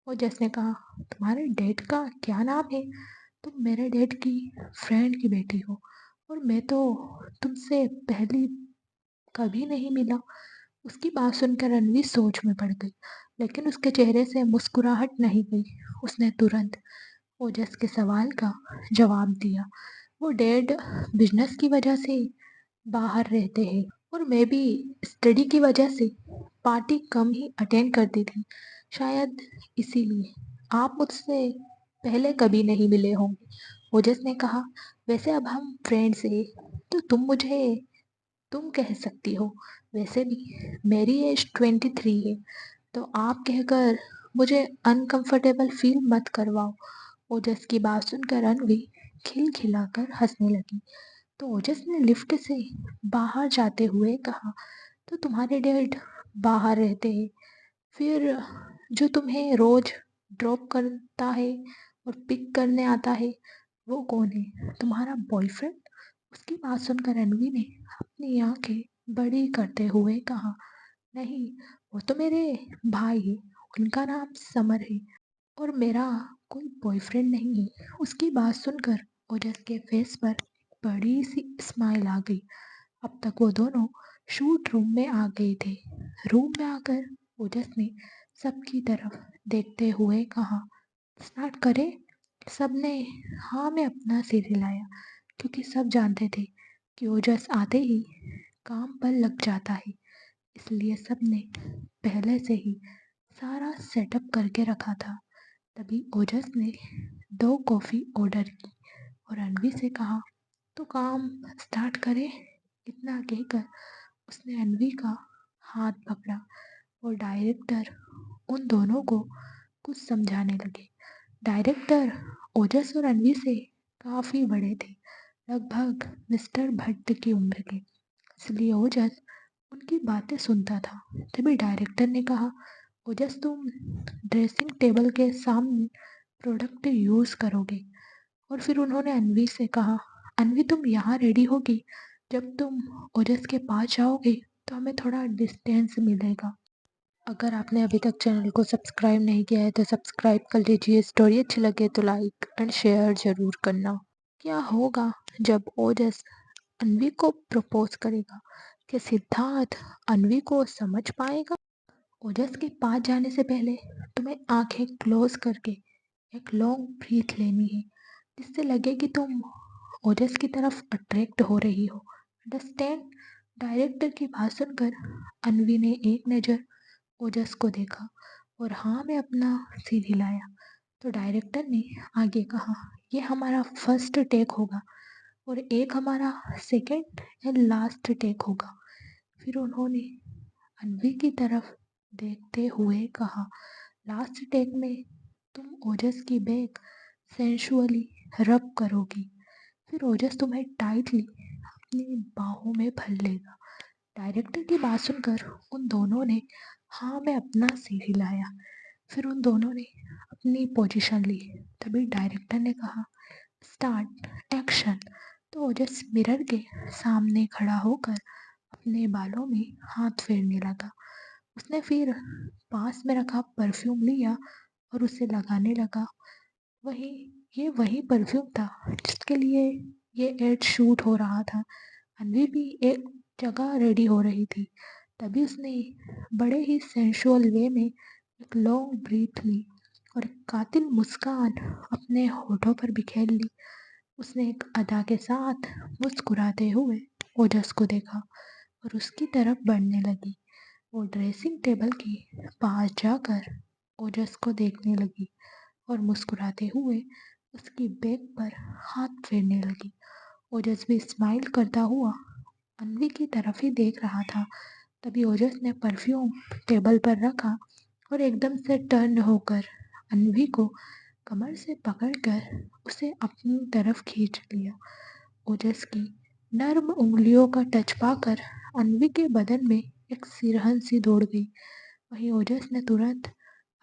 ओजस ने कहा, तुम्हारे डैड का क्या नाम है? तुम मेरे डैड की फ्रेंड की बेटी हो और मैं तो तुमसे पहली कभी नहीं मिला। उसकी बात सुनकर रणवीर सोच में पड़ गई, लेकिन उसके चेहरे से मुस्कुराहट नहीं गई। उसने तुरंत ओजस के सवाल का जवाब दिया, वो डैड बिजनेस की वजह से बाहर रहते हैं और मैं भी स्टडी की वजह से पार्टी कम ही अटेंड करती थी, शायद इसीलिए आप मुझसे पहले कभी नहीं मिले होंगे। ओजस ने कहा, वैसे अब हम फ्रेंड्स हैं तो तुम कह सकती हो। वैसे भी मेरी एज 23 है, तो आप कहकर मुझे अनकंफर्टेबल फील मत करवाओ। ओजस की बात सुनकर अनवी खिलखिलाकर हंसने लगी। तो ओजस ने लिफ्ट से बाहर जाते हुए कहा, तो तुम्हारे डैड बाहर रहते हैं, फिर जो तुम्हें रोज ड्रॉप करता है और पिक करने आता है वो कौन है? तुम्हारा बॉयफ्रेंड? उसकी बात सुनकर रणवी ने अपनी आंखें बड़ी करते हुए कहा, नहीं, वो तो मेरे भाई है, उनका नाम समर है और मेरा कोई बॉयफ्रेंड नहीं है। उसकी बात सुनकर ओजस के फेस पर बड़ी सी स्माइल आ गई। अब तक वो दोनों शूट रूम में आ गए थे। रूम में आकर ओजस ने सबकी तरफ देखते हुए कहा, स्टार्ट करें? सबने हाँ में अपना सिर हिलाया क्योंकि सब जानते थे कि ओजस आते ही काम पर लग जाता है। इसलिए सबने पहले से ही सारा सेटअप करके रखा था। तभी ओजस ने 2 कॉफ़ी ऑर्डर की और अनवी से कहा, तो काम स्टार्ट करें? इतना कहकर उसने अनवी का हाथ पकड़ा और डायरेक्टर उन दोनों को कुछ समझाने लगे। डायरेक्टर ओजस और अनवी से काफ़ी बड़े थे, लगभग मिस्टर भट्ट की उम्र के, इसलिए ओजस उनकी बातें सुनता था। तभी डायरेक्टर ने कहा, ओजस तुम ड्रेसिंग टेबल के सामने प्रोडक्ट यूज़ करोगे। और फिर उन्होंने अनवी से कहा, अनवी तुम यहाँ रेडी होगी? जब तुम ओजस के पास जाओगे तो हमें थोड़ा डिस्टेंस मिलेगा। अगर आपने अभी तक चैनल को सब्सक्राइब नहीं किया है तो सब्सक्राइब कर लीजिए। स्टोरी अच्छी लगे तो लाइक एंड शेयर ज़रूर करना। क्या होगा जब ओजस अन्वी को प्रपोज करेगा? क्या सिद्धार्थ अन्वी को समझ पाएगा? ओजस के पास जाने से पहले तुम्हें आंखें क्लोज करके एक लॉन्ग ब्रीथ लेनी है जिससे लगे कि तुम ओजस की तरफ अट्रैक्ट हो रही हो। अंडरस्टैंड? डायरेक्टर की बात सुनकर अन्वी ने एक नज़र ओजस को देखा और हाँ में अपना सिर हिलाया। तो डायरेक्टर ने आगे कहा, ये हमारा फर्स्ट टेक होगा और एक हमारा सेकंड एंड लास्ट टेक होगा। फिर उन्होंने अन्वी की तरफ देखते हुए कहा, लास्ट टेक में तुम ओजस की बैक सेंशुअली रब करोगी, फिर ओजस तुम्हें टाइटली अपनी बाहों में भर लेगा। डायरेक्टर की बात सुनकर उन दोनों ने हाँ में अपना सिर हिलाया। फिर उन दोनों ने अपनी पोजीशन ली। तभी डायरेक्टर ने कहा, स्टार्ट एक्शन। तो ओजस मिरर के सामने खड़ा होकर अपने बालों में हाथ फेरने लगा। उसने फिर पास में रखा परफ्यूम लिया और उसे लगाने लगा। वही ये वही परफ्यूम था जिसके लिए ये एड शूट हो रहा था। अन्वी भी एक जगह रेडी हो रही थी। तभी उसने बड़े ही सेंसुअल वे में एक लॉन्ग ब्रीथ ली और एक कातिल मुस्कान अपने होठों पर बिखेर ली। उसने एक अदा के साथ मुस्कुराते हुए ओजस को देखा और उसकी तरफ बढ़ने लगी। वो ड्रेसिंग टेबल के पास जाकर ओजस को देखने लगी और मुस्कुराते हुए उसकी बैग पर हाथ फेरने लगी। ओजस भी स्माइल करता हुआ अन्वी की तरफ ही देख रहा था। तभी ओजस ने परफ्यूम टेबल पर रखा और एकदम से टर्न होकर अन्वी को कमर से पकड़कर उसे अपनी तरफ खींच लिया। ओजस की नर्म उंगलियों का टच पाकर अन्वी के बदन में एक सिरहन सी दौड़ गई। वहीं ओजस ने तुरंत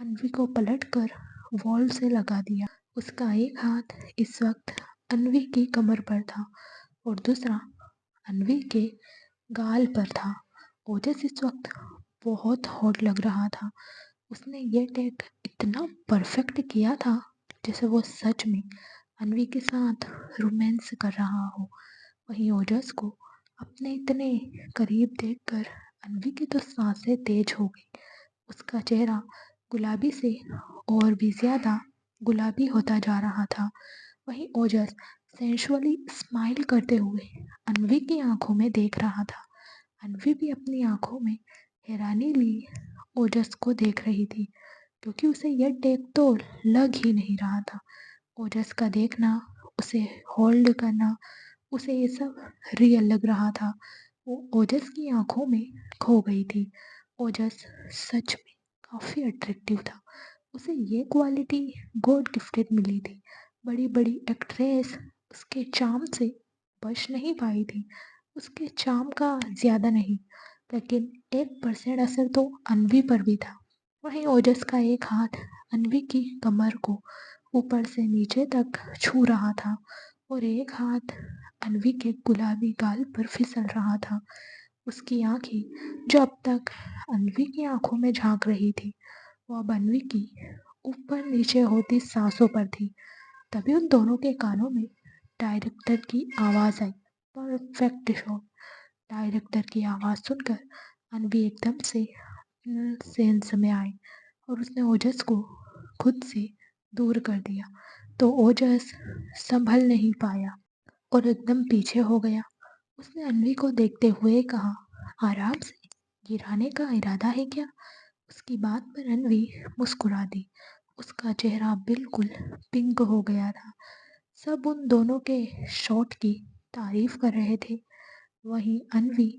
अन्वी को पलटकर वॉल से लगा दिया। उसका एक हाथ इस वक्त अन्वी की कमर पर था और दूसरा अन्वी के गाल पर था। ओजस इस वक्त बहुत हॉट लग रहा था। उसने ये टेक इतना परफेक्ट किया था जैसे वो सच में अन्वी के साथ रोमांस कर रहा हो। वहीं ओजस को अपने इतने करीब देखकर अन्वी की तो सांसें तेज हो गई। उसका चेहरा गुलाबी से और भी ज्यादा गुलाबी होता जा रहा था। वहीं ओजस सेंशुअली स्माइल करते हुए अन्वी की आंखों में देख रहा था। अन्वी भी अपनी आंखों में हैरानी लिए ओजस को देख रही थी क्योंकि उसे यह टेक तो लग ही नहीं रहा था। ओजस का देखना, उसे होल्ड करना, उसे ये सब रियल लग रहा था। वो ओजस की आंखों में खो गई थी। ओजस सच में काफ़ी अट्रैक्टिव था। उसे ये क्वालिटी गॉड गिफ्टेड मिली थी। बड़ी बड़ी एक्ट्रेस उसके चार्म से बच नहीं पाई थी। उसके चार्म का ज़्यादा नहीं, लेकिन 1% असर तो अन्वी पर भी था। वहीं ओजस का एक हाथ अन्वी की कमर को ऊपर से नीचे तक छू रहा था और एक हाथ अन्वी के गुलाबी गाल पर फिसल रहा था। उसकी आंखें जो अब तक अन्वी की आंखों में झांक रही थी, वो अब अन्वी की ऊपर नीचे होती सांसों पर थी। तभी उन दोनों के कानों में डायरेक्टर की आवाज़ आई, परफेक्ट शॉट। डायरेक्टर की आवाज़ सुनकर अन्वी एकदम से सेंस में आई और उसने ओजस को खुद से दूर कर दिया। तो ओजस संभल नहीं पाया और एकदम पीछे हो गया। उसने अन्वी को देखते हुए कहा, आराम से, गिराने का इरादा है क्या? उसकी बात पर अन्वी मुस्कुरा दी। उसका चेहरा बिल्कुल पिंक हो गया था। सब उन दोनों के शॉट की तारीफ कर रहे थे। वहीं अन्वी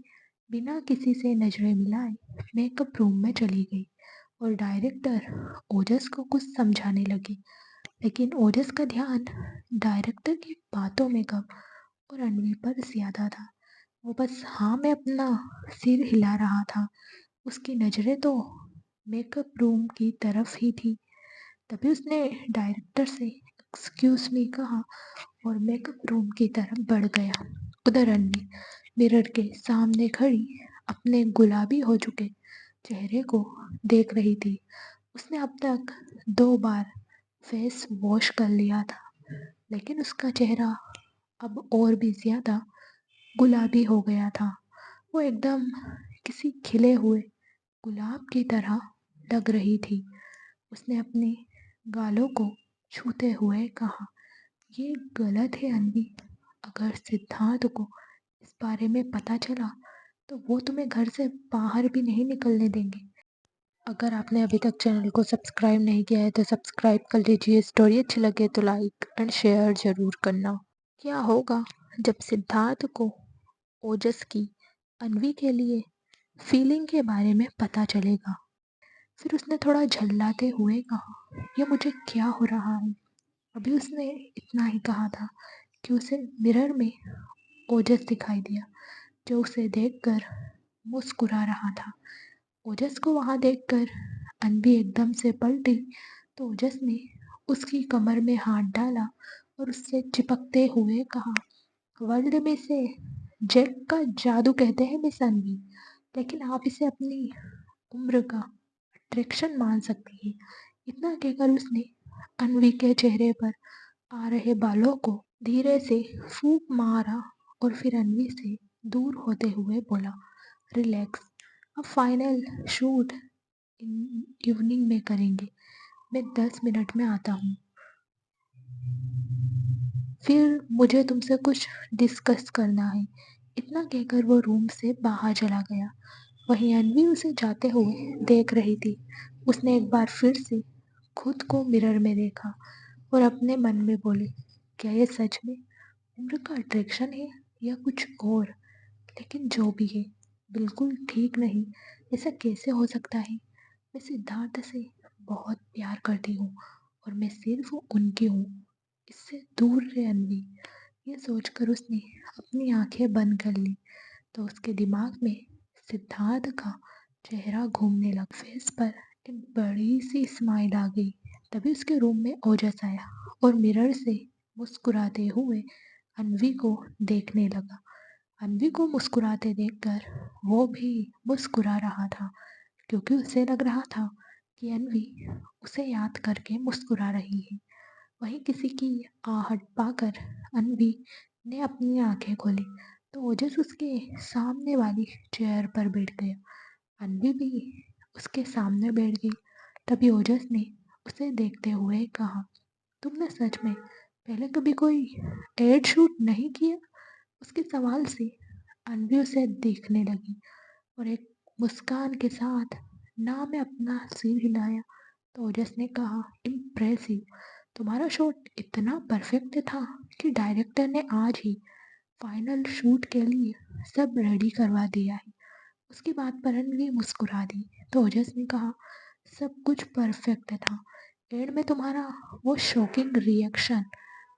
बिना किसी से नजरें मिलाए मेकअप रूम में चली गई और डायरेक्टर ओजस को कुछ समझाने लगी। लेकिन ओजस का ध्यान डायरेक्टर की बातों में कम और अन्वी पर ज्यादा था। वो बस हाँ में अपना सिर हिला रहा था। उसकी नजरें तो मेकअप रूम की तरफ ही थी। तभी उसने डायरेक्टर से एक्सक्यूज मी कहा और मेकअप रूम की तरफ बढ़ गया। उधर अन्वी मिरर के सामने खड़ी अपने गुलाबी हो चुके चेहरे को देख रही थी। उसने अब तक 2 बार फेस वॉश कर लिया था, लेकिन उसका चेहरा अब और भी ज्यादा गुलाबी हो गया था। वो एकदम किसी खिले हुए गुलाब की तरह लग रही थी। उसने अपने गालों को छूते हुए कहा, ये गलत है अन्वी। अगर सिद्धार्थ को इस बारे में पता चला तो वो तुम्हें घर से बाहर भी नहीं निकलने देंगे। अगर आपने अभी तक चैनल को सब्सक्राइब नहीं किया है तो सब्सक्राइब कर लीजिए। स्टोरी अच्छी लगे तो लाइक एंड शेयर जरूर करना। क्या होगा जब सिद्धार्थ को ओजस की अन्वी के लिए फीलिंग के बारे में पता चलेगा? फिर उसने थोड़ा झल्लाते हुए कहा, यह मुझे क्या हो रहा है? अभी उसने इतना ही कहा था कि उसे मिरर में ओजस दिखाई दिया जो उसे देखकर मुस्कुरा रहा था। ओजस को वहां देखकर अन्वी एकदम से पलटी तो ओजस ने उसकी कमर में हाथ डाला और उससे चिपकते हुए कहा, वर्ल्ड में से जेक का जादू कहते हैं मिस अनवी, लेकिन आप इसे अपनी उम्र का अट्रैक्शन मान सकती है। इतना कहकर उसने अनवी के चेहरे पर आ रहे बालों को धीरे से फूंक मारा और फिर अनवी से दूर होते हुए बोला, रिलैक्स, अब फाइनल शूट इवनिंग में करेंगे। मैं 10 मिनट में आता हूँ। फिर मुझे तुमसे कुछ डिस्कस करना है। इतना कहकर वो रूम से बाहर चला गया। वहीं अनवी उसे जाते हुए देख रही थी। उसने एक बार फिर से खुद को मिरर में देखा और अपने मन में बोली, क्या ये सच में उम्र का अट्रैक्शन है या कुछ और? लेकिन जो भी है, बिल्कुल ठीक नहीं। ऐसा कैसे हो सकता है? मैं सिद्धार्थ से बहुत प्यार करती हूँ और मैं सिर्फ उनकी हूँ। इससे दूर रहे अनवी। ये सोचकर उसने अपनी आंखें बंद कर ली तो उसके दिमाग में सिद्धार्थ का चेहरा घूमने लगा। फेस पर एक बड़ी सी स्माइल आ गई। तभी उसके रूम में ओजस आया और मिरर से मुस्कुराते हुए अनवी को देखने लगा। अनवी को मुस्कुराते देखकर वो भी मुस्कुरा रहा था, क्योंकि उसे लग रहा था कि अनवी उसे याद करके मुस्कुरा रही है। वहीं किसी की आहट पाकर अनवी ने अपनी आंखें खोली तो ओजस उसके सामने वाली चेयर पर बैठ गया। अनवी भी उसके सामने बैठ गई। तभी ओजस ने उसे देखते हुए कहा, तुमने सच में पहले कभी कोई एड शूट नहीं किया? उसके सवाल से अनवी उसे देखने लगी और एक मुस्कान के साथ ना में अपना सिर हिलाया तो ओजस ने कहा, इम्प्रेसिव, तुम्हारा शॉट इतना परफेक्ट था कि डायरेक्टर ने आज ही फाइनल शूट के लिए सब रेडी करवा दिया है। उसकी बात पर अनवी मुस्कुरा दी तो ओजस ने कहा, सब कुछ परफेक्ट था, एंड में तुम्हारा वो शॉकिंग रिएक्शन,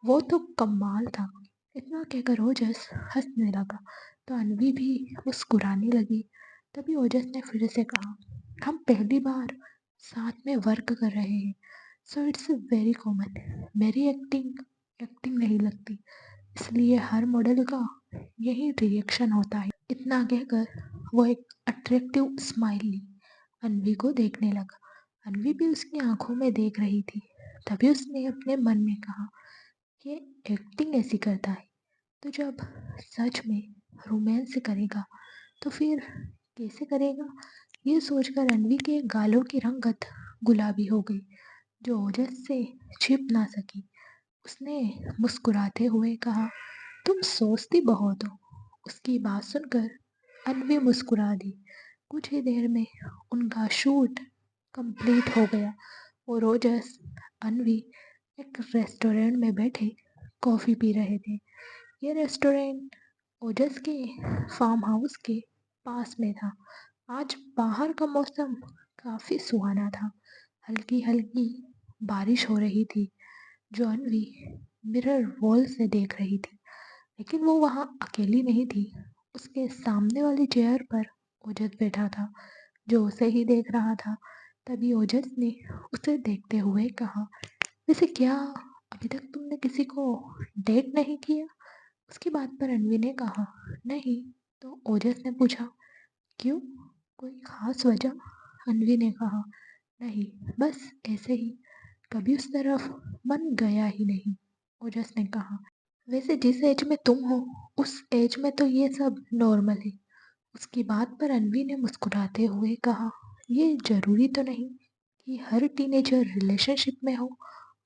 वो तो कमाल था। इतना कहकर ओजस हंसने लगा तो अनवी भी मुस्कुराने लगी। तभी ओजस ने फिर से कहा, हम पहली बार साथ में वर्क कर रहे हैं, सो इट्स वेरी कॉमन। मेरी एक्टिंग एक्टिंग नहीं लगती, इसलिए हर मॉडल का यही रिएक्शन होता है। इतना कहकर वो एक अट्रैक्टिव स्माइल ली अनवी को देखने लगा। अनवी भी उसकी आंखों में देख रही थी। तभी उसने अपने मन में कहा, ये एक्टिंग ऐसी करता है तो जब सच में रोमांस करेगा तो फिर कैसे करेगा? ये सोचकर रणवी के गालों की रंगत गुलाबी हो गई, जो ओजस से छिप ना सकी। उसने मुस्कुराते हुए कहा, तुम सोचती बहुत हो। उसकी बात सुनकर अनवी मुस्कुरा दी। कुछ ही देर में उनका शूट कंप्लीट हो गया और ओजस अनवी एक रेस्टोरेंट में बैठे कॉफ़ी पी रहे थे। ये रेस्टोरेंट ओजस के फार्म हाउस के पास में था। आज बाहर का मौसम काफ़ी सुहाना था। हल्की हल्की बारिश हो रही थी, जो अनवी मिरर वॉल से देख रही थी। लेकिन वो वहाँ अकेली नहीं थी। उसके सामने वाली चेयर पर ओजस बैठा था, जो उसे ही देख रहा था। तभी ओजस ने उसे देखते हुए कहा, वैसे क्या अभी तक तुमने किसी को डेट नहीं किया? उसकी बात पर रणवी ने कहा, नहीं। तो ओजस ने पूछा, क्यों, कोई खास वजह? अनवी ने कहा, नहीं, बस ऐसे ही, कभी उस तरफ मन गया ही नहीं। ओजस ने कहा, वैसे जिस एज में तुम हो उस एज में तो ये सब नॉर्मल है। उसकी बात पर अनवी ने मुस्कुराते हुए कहा, ये जरूरी तो नहीं कि हर टीनेजर रिलेशनशिप में हो।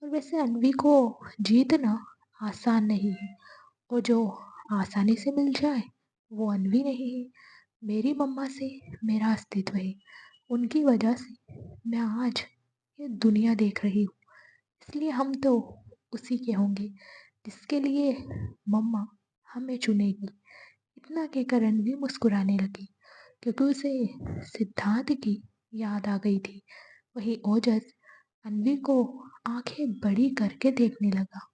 और वैसे अनवी को जीतना आसान नहीं है, और जो आसानी से मिल जाए वो अनवी नहीं है। मेरी मम्मा से मेरा अस्तित्व है। उनकी वजह से मैं आज ये दुनिया देख रही हूँ। इसलिए हम तो उसी के होंगे जिसके लिए मम्मा हमें चुनेगी। इतना कहकर रणवी मुस्कुराने लगी, क्योंकि उसे सिद्धार्थ की याद आ गई थी। वही ओजस अनवी को आंखें बड़ी करके देखने लगा।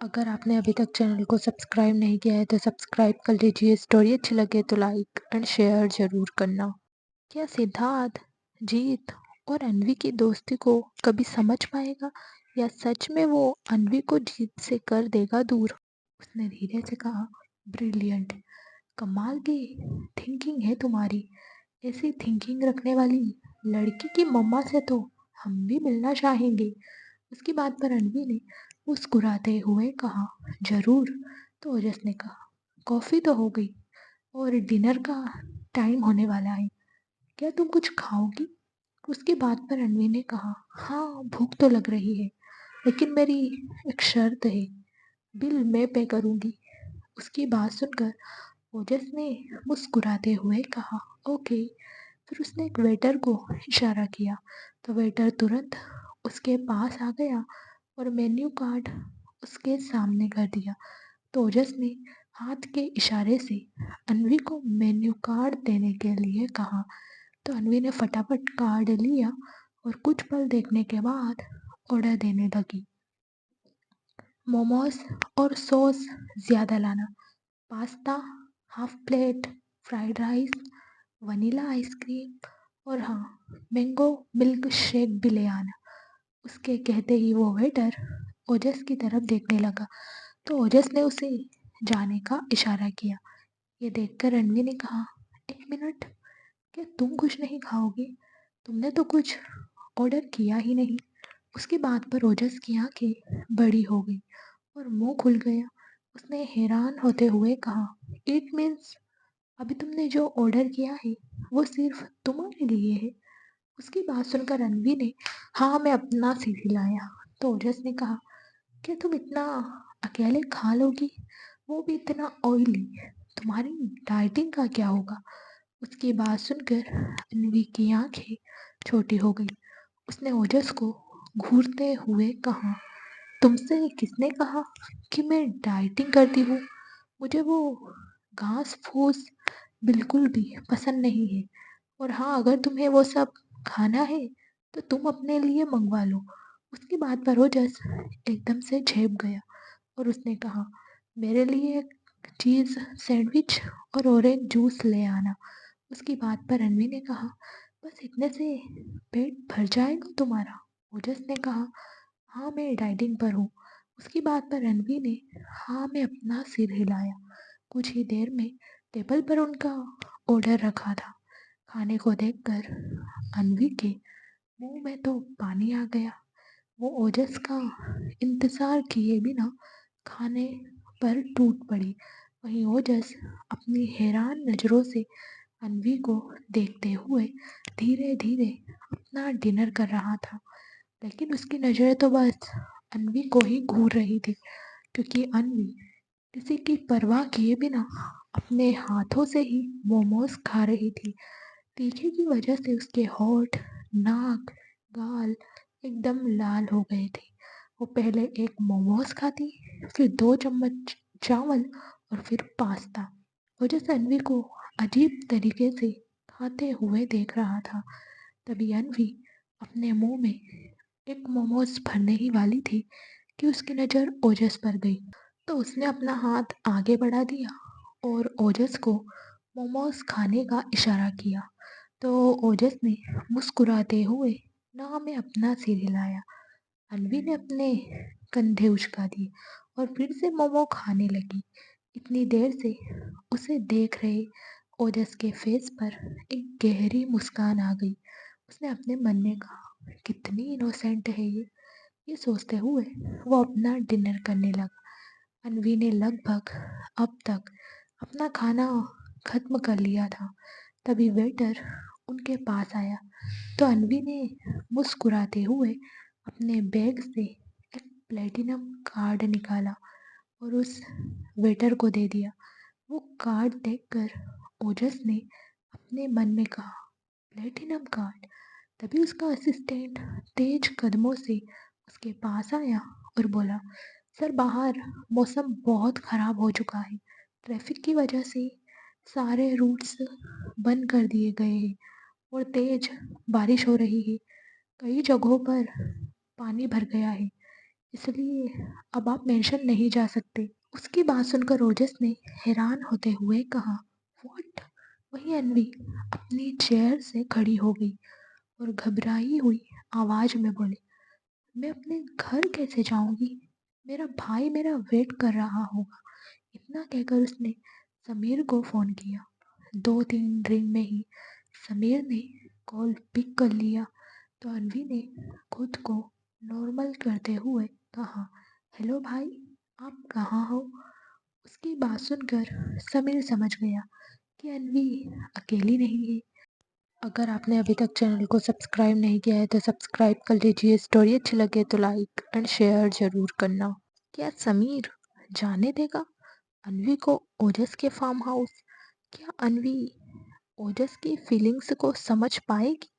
अगर आपने अभी तक चैनल को सब्सक्राइब नहीं किया है तो सब्सक्राइब कर लीजिए। स्टोरी अच्छी लगे तो लाइक एंड शेयर ज़रूर करना। क्या सिद्धार्थ जीत और अनवी की दोस्ती को कभी समझ पाएगा, या सच में वो अन्वी को जीत से कर देगा दूर? उसने धीरे से कहा, ब्रिलियंट, कमाल की थिंकिंग है तुम्हारी। ऐसी थिंकिंग रखने वाली लड़की की मम्मा से तो हम भी मिलना चाहेंगे। उसकी बात पर रणवी ने मुस्कुराते हुए कहा, जरूर। तो ओजस ने कहा, कॉफी तो हो गई और डिनर का टाइम होने वाला है, क्या तुम कुछ खाओगी? उसकी बात पर रणवी ने कहा, हाँ भूख तो लग रही है, लेकिन मेरी एक शर्त है, बिल मैं पे करूंगी। उसकी बात सुनकर ओजस ने मुस्कुराते हुए कहा, ओके। फिर उसने एक वेटर को इशारा किया तो वेटर तुरंत उसके पास आ गया और मेन्यू कार्ड उसके सामने कर दिया। तो ओजस ने हाथ के इशारे से अन्वी को मेन्यू कार्ड देने के लिए कहा। तो अन्वी ने फटाफट कार्ड लिया और कुछ पल देखने के बाद ऑर्डर देने लगी। मोमोज और सॉस ज़्यादा लाना, pasta half plate, fried rice, vanilla ice cream और हाँ, मैंगो मिल्क शेक भी ले आना। उसके कहते ही वो वेटर ओजस की तरफ देखने लगा तो ओजस ने उसे जाने का इशारा किया। ये देखकर रणवी ने कहा, एक मिनट, क्या तुम कुछ नहीं खाओगे? तुमने तो कुछ ऑर्डर किया ही नहीं। उसकी बात पर ओजस की आंखें बड़ी हो गई और मुंह खुल गया। उसने हैरान होते हुए कहा, इट मीन्स अभी तुमने जो ऑर्डर किया है वो सिर्फ तुम्हारे लिए है? उसकी बात सुनकर रणवी ने हाँ मैं अपना सिर हिलाया। तो ओजस ने कहा, क्या तुम इतना अकेले खा लोगी, वो भी इतना ऑयली? तुम्हारी डाइटिंग का क्या होगा? उसकी बात सुनकर अन्वी की आंखें छोटी हो गई। उसने ओजस को घूरते हुए कहा, तुमसे किसने कहा कि मैं डाइटिंग करती हूँ? मुझे वो घास फूस बिल्कुल भी पसंद नहीं है। और हाँ, अगर तुम्हें वो सब खाना है तो तुम अपने लिए मंगवा लो। उसकी बात पर ओजस एकदम से झेप गया और उसने कहा, मेरे लिए एक चीज़ सैंडविच और ऑरेंज जूस ले आना। उसकी बात पर रणवी ने कहा, बस इतने से पेट भर जाएगा तुम्हारा? ओजस ने कहा, हाँ मैं डाइटिंग पर हूँ। उसकी बात पर रणवी ने हाँ मैं अपना सिर हिलाया। कुछ ही देर में टेबल पर उनका ऑर्डर रखा था। खाने को देखकर अनवी के मुंह में तो पानी आ गया। वो ओजस का इंतजार किए बिना खाने पर टूट पड़ी। वहीं ओजस अपनी हैरान नज़रों से अनवी को देखते हुए धीरे धीरे अपना डिनर कर रहा था। लेकिन उसकी नज़रें तो बस अनवी को ही घूर रही थी, क्योंकि अनवी किसी की परवाह किए बिना अपने हाथों से ही मोमोज खा रही थी। तीखे की वजह से उसके होठ, नाक, गाल एकदम लाल हो गए थे। वो पहले एक मोमोज खाती, फिर 2 चम्मच चावल और फिर पास्ता। वो जैसे अनवी को अजीब तरीके से खाते हुए देख रहा था। तभी अनवी अपने मुंह में एक मोमोज भरने ही वाली थी कि उसकी नज़र ओजस पर गई। तो उसने अपना हाथ आगे बढ़ा दिया और ओजस को मोमोज खाने का इशारा किया। तो ओजस ने मुस्कुराते हुए ना में अपना सिर हिलाया। अनवी ने अपने कंधे उचका दिए और फिर से मोमो खाने लगी। इतनी देर से उसे देख रहे ओजस के फेस पर एक गहरी मुस्कान आ गई। उसने अपने मन में कहा, कितनी इनोसेंट है ये सोचते हुए वो अपना डिनर करने लगा। अनवी ने लगभग अब तक अपना खाना खत्म कर लिया था। तभी वेटर उनके पास आया तो अनवी ने मुस्कुराते हुए अपने बैग से एक प्लेटिनम कार्ड निकाला और उस वेटर को दे दिया। वो कार्ड देखकर ओजस ने अपने मन में कहा, प्लेटिनम कार्ड। तभी उसका असिस्टेंट तेज कदमों से उसके पास आया और बोला, सर बाहर मौसम बहुत ख़राब हो चुका है। ट्रैफिक की वजह से सारे रूट्स बंद कर दिए गए हैं और तेज बारिश हो रही है। कई जगहों पर पानी भर गया है, इसलिए अब आप मेंशन नहीं जा सकते। उसकी बात सुनकर ओजस ने हैरान होते हुए कहा, व्हाट? वहीं अनवी अपनी चेयर से खड़ी हो गई और घबराई हुई आवाज में बोली, मैं अपने घर कैसे जाऊँगी? मेरा भाई मेरा वेट कर रहा होगा। इतना कहकर उसने समीर को फ़ोन किया। 2-3 रिंग में ही समीर ने कॉल पिक कर लिया तो अन्वी ने खुद को नॉर्मल करते हुए कहा, "हेलो भाई, आप कहाँ हो?" उसकी बात सुनकर समीर समझ गया कि अन्वी अकेली नहीं है। अगर आपने अभी तक चैनल को सब्सक्राइब नहीं किया है तो सब्सक्राइब कर लीजिए। स्टोरी अच्छी लगे तो लाइक एंड शेयर ज़रूर करना। क्या समीर जाने देगा अन्वी को ओजस के फार्म हाउस? क्या अन्वी ओजस की फीलिंग्स को समझ पाएगी?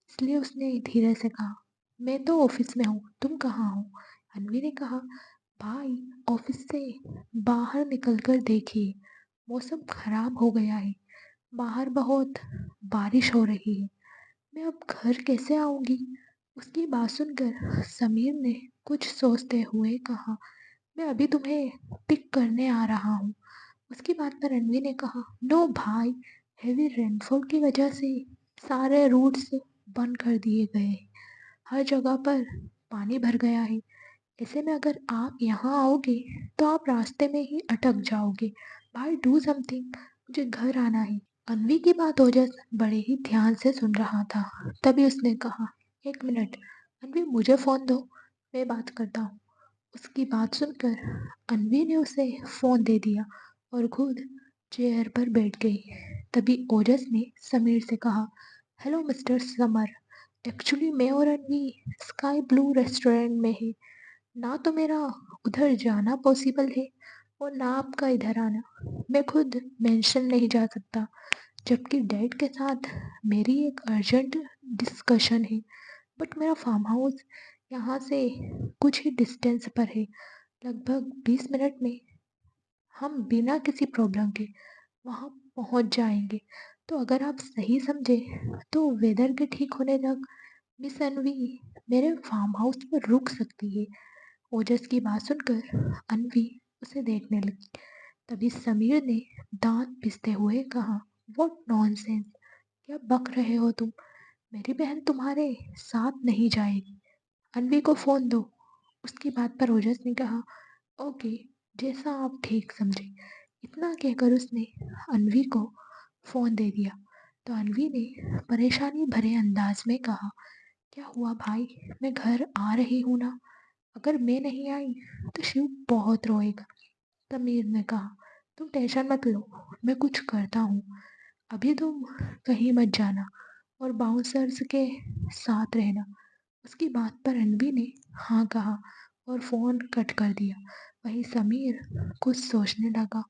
इसलिए उसने धीरे से कहा, मैं तो ऑफिस में हूँ, तुम कहाँ हो? अन्वी ने कहा, भाई ऑफिस से बाहर निकल कर देखिए, मौसम खराब हो गया है, बाहर बहुत बारिश हो रही है, मैं अब घर कैसे आऊंगी? उसकी बात सुनकर समीर ने कुछ सोचते हुए कहा, मैं अभी तुम्हें पिक करने आ रहा हूँ। उसकी बात पर रणवीर ने कहा, नो भाई, हेवी रेनफॉल की वजह से सारे रूट्स बंद कर दिए गए हैं। हर जगह पर पानी भर गया है। ऐसे में अगर आप यहाँ आओगे तो आप रास्ते में ही अटक जाओगे। भाई डू समथिंग, मुझे घर आना है। अन्वी की बात ओजस बड़े ही ध्यान से सुन रहा था। तभी उसने कहा, एक मिनट अन्वी, मुझे फ़ोन दो, मैं बात करता हूँ। उसकी बात सुनकर अन्वी ने उसे फ़ोन दे दिया और खुद चेयर पर बैठ गई। तभी ओजस ने समीर से कहा, हेलो मिस्टर समर, एक्चुअली मैं और अन्वी स्काई ब्लू रेस्टोरेंट में है। ना तो मेरा उधर जाना पॉसिबल है और ना आपका इधर आना। मैं खुद मेंशन नहीं जा सकता, जबकि डैड के साथ मेरी एक अर्जेंट डिस्कशन है। बट मेरा फार्म हाउस यहाँ से कुछ ही डिस्टेंस पर है। लगभग 20 मिनट में हम बिना किसी प्रॉब्लम के वहाँ पहुँच जाएंगे। तो अगर आप सही समझे तो वेदर के ठीक होने तक मिस अनवी मेरे फार्म हाउस पर रुक सकती है। ओजस की बात सुनकर अनवी उसे देखने लगी। तभी समीर ने दांत पिसते हुए कहा, व्हाट नॉनसेंस, क्या बक रहे हो तुम? मेरी बहन तुम्हारे साथ नहीं जाएगी। अनवी को फोन दो। उसकी बात पर ओजस ने कहा, ओके, जैसा आप ठीक समझे। इतना कहकर उसने अनवी को फोन दे दिया। तो अनवी ने परेशानी भरे अंदाज में कहा, क्या हुआ भाई, मैं घर आ रही हूँ ना, अगर मैं नहीं आई तो शिव बहुत रोएगा। समीर ने कहा, तुम टेंशन मत लो, मैं कुछ करता हूँ। अभी तुम कहीं मत जाना और बाउंसर्स के साथ रहना। उसकी बात पर रणबी ने हाँ कहा और फ़ोन कट कर दिया। वहीं समीर कुछ सोचने लगा।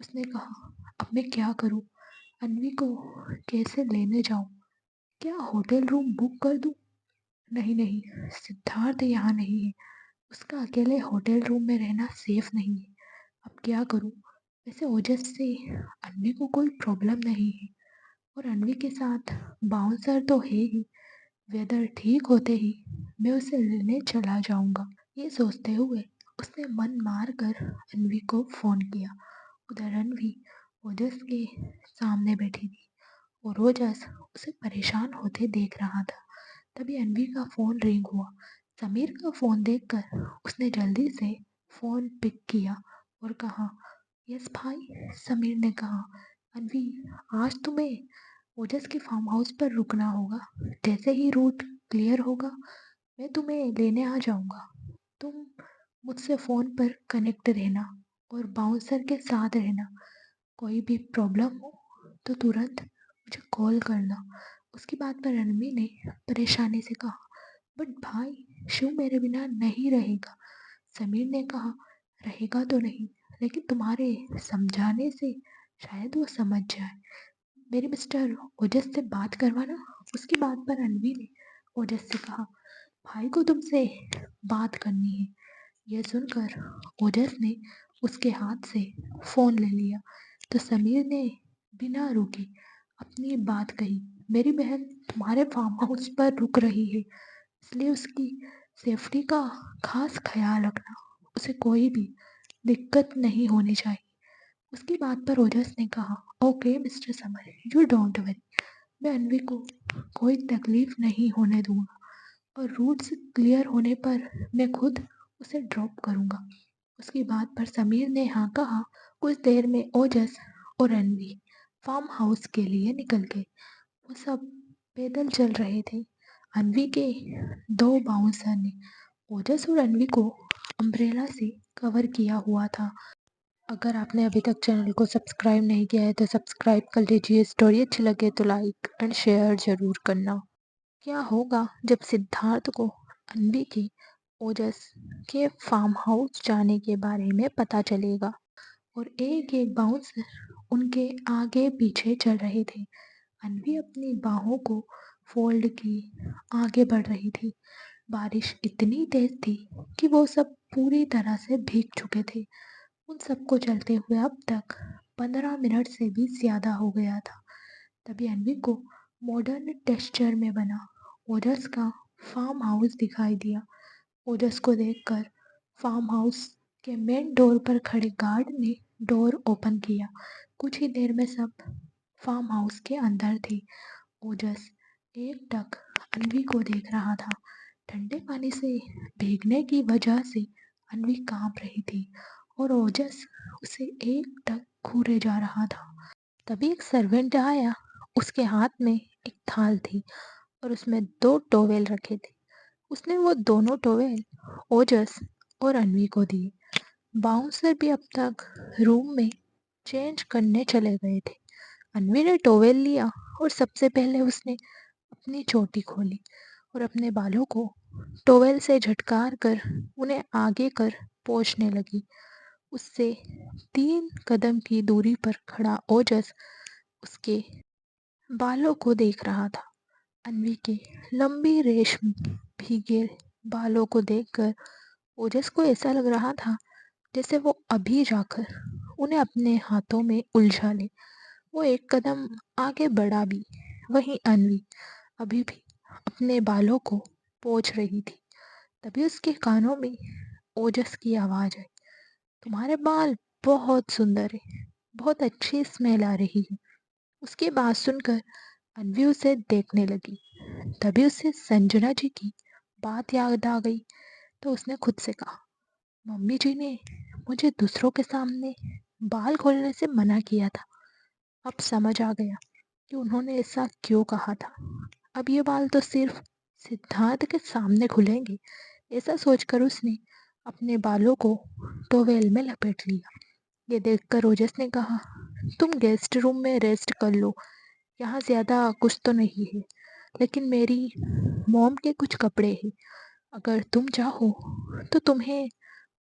उसने कहा, अब मैं क्या करूँ? अन्वी को कैसे लेने जाऊँ? क्या होटल रूम बुक कर दूँ? नहीं नहीं, सिद्धार्थ यहाँ नहीं है, उसका अकेले होटल रूम में रहना सेफ नहीं है। अब क्या करूँ? वैसे ओजस से अन्वी को कोई प्रॉब्लम नहीं है और अन्वी के साथ बाउंसर तो है ही। वेदर ठीक होते ही मैं उसे लेने चला जाऊंगा। ये सोचते हुए उसने मन मार कर अन्वी को फोन किया। उधर अन्वी ओजस के सामने बैठी थी और ओजस उसे परेशान होते देख रहा था। तभी अन्वी का फोन रिंग हुआ। समीर का फोन देखकर उसने जल्दी से फोन पिक किया और कहा, यस भाई। समीर ने कहा, अन्वी, आज तुम्हें ओजस के फार्म हाउस पर रुकना होगा। जैसे ही रूट क्लियर होगा मैं तुम्हें लेने आ जाऊंगा। तुम मुझसे फ़ोन पर कनेक्ट रहना और बाउंसर के साथ रहना। कोई भी प्रॉब्लम हो तो तुरंत मुझे कॉल करना। उसकी बात पर रणवी ने परेशानी से कहा, बट भाई शिव मेरे बिना नहीं रहेगा। समीर ने कहा, रहेगा तो नहीं, लेकिन तुम्हारे समझाने से शायद वो समझ जाए। मेरे मिस्टर ओजस से बात करवाना। उसकी बात पर रणवी ने ओजस से कहा, भाई को तुमसे बात करनी है। यह सुनकर ओजस ने उसके हाथ से फोन ले लिया तो समीर ने बिना रुके अपनी बात कही, मेरी बहन तुम्हारे फार्म हाउस पर रुक रही है, इसलिए उसकी सेफ्टी का खास ख्याल रखना। उसे कोई भी दिक्कत नहीं होनी चाहिए। उसकी बात पर ओजस ने कहा, okay mister summer, you don't worry, मैं अन्वी को कोई तकलीफ नहीं होने दूंगा। और रूट्स क्लियर होने पर मैं खुद उसे ड्रॉप करूँगा। उसकी बात पर समीर ने हाँ कहा। कुछ देर में ओजस और रणवी फार्म हाउस के लिए निकल गए। वो सब पैदल चल रहे थे। अनवी के दो बाउंसर ने ओजस और अनवी को अम्ब्रेला से कवर किया हुआ था। अगर आपने अभी तक चैनल को सब्सक्राइब नहीं किया है तो सब्सक्राइब कर लीजिए। स्टोरी अच्छी लगे तो लाइक एंड शेयर जरूर करना। क्या होगा जब सिद्धार्थ को अनवी के ओजस के फार्म हाउस जाने के बारे में पता चलेगा और एक एक बाउंसर उनके आगे पीछे चल रहे थे। अनवी अपनी बाहों को फोल्ड की आगे बढ़ रही थी। बारिश इतनी तेज थी कि वो सब पूरी तरह से भीग चुके थे। उन सबको चलते हुए अब तक 15 मिनट से भी ज्यादा हो गया था। तभी अनवी को मॉडर्न टेक्सचर में बना ओजस का फार्म हाउस दिखाई दिया। ओजस को देखकर फार्म हाउस के मेन डोर पर खड़े गार्ड ने डोर ओपन किया। कुछ ही देर में सब फार्म हाउस के अंदर थे। ओजस एकटक अनवी को देख रहा था। ठंडे पानी से भीगने की वजह से अनवी कांप रही थी और ओजस उसे एकटक घूरे जा रहा था। तभी एक सर्वेंट आया। उसके हाथ में एक थाल थी और उसमें दो टॉवेल रखे थे। उसने वो दोनों टॉवेल ओजस और अनवी को दिए। बाउंसर भी अब तक रूम में चेंज करने चले गए थे। अनवी ने टॉवेल लिया और सबसे पहले उसने अपनी चोटी खोली और अपने बालों को टॉवेल से झटकार कर उन्हें आगे कर पोंछने लगी। उससे 3 कदम की दूरी पर खड़ा ओजस उसके बालों को देख रहा था। अनवी के लंबी रेशमी भीगे बालों को देखकर ओजस को ऐसा लग रहा था जैसे वो अभी जाकर उन्हें अपने हाथों में उलझा ले। वो एक कदम आगे बढ़ा भी। वहीं अनवी अभी भी अपने बालों को पोंछ रही थी। तभी उसके कानों में ओजस की आवाज आई, तुम्हारे बाल बहुत सुंदर है, बहुत अच्छी स्मेल आ रही है। उसकी बात सुनकर अनवी उसे देखने लगी। तभी उसे संजना जी की बात याद आ गई। तो उसने खुद से कहा, मम्मी जी ने मुझे दूसरों के सामने बाल खोलने से मना किया था। अब समझ आ गया कि उन्होंने ऐसा क्यों कहा था। अब ये बाल तो सिर्फ सिद्धार्थ के सामने खुलेंगे। ऐसा सोचकर उसने अपने बालों को टॉवेल में लपेट लिया। ये देखकर ओजस ने कहा, तुम गेस्ट रूम में रेस्ट कर लो, यहाँ ज्यादा कुछ तो नहीं है, लेकिन मेरी मॉम के कुछ कपड़े हैं। अगर तुम चाहो तो तुम्हें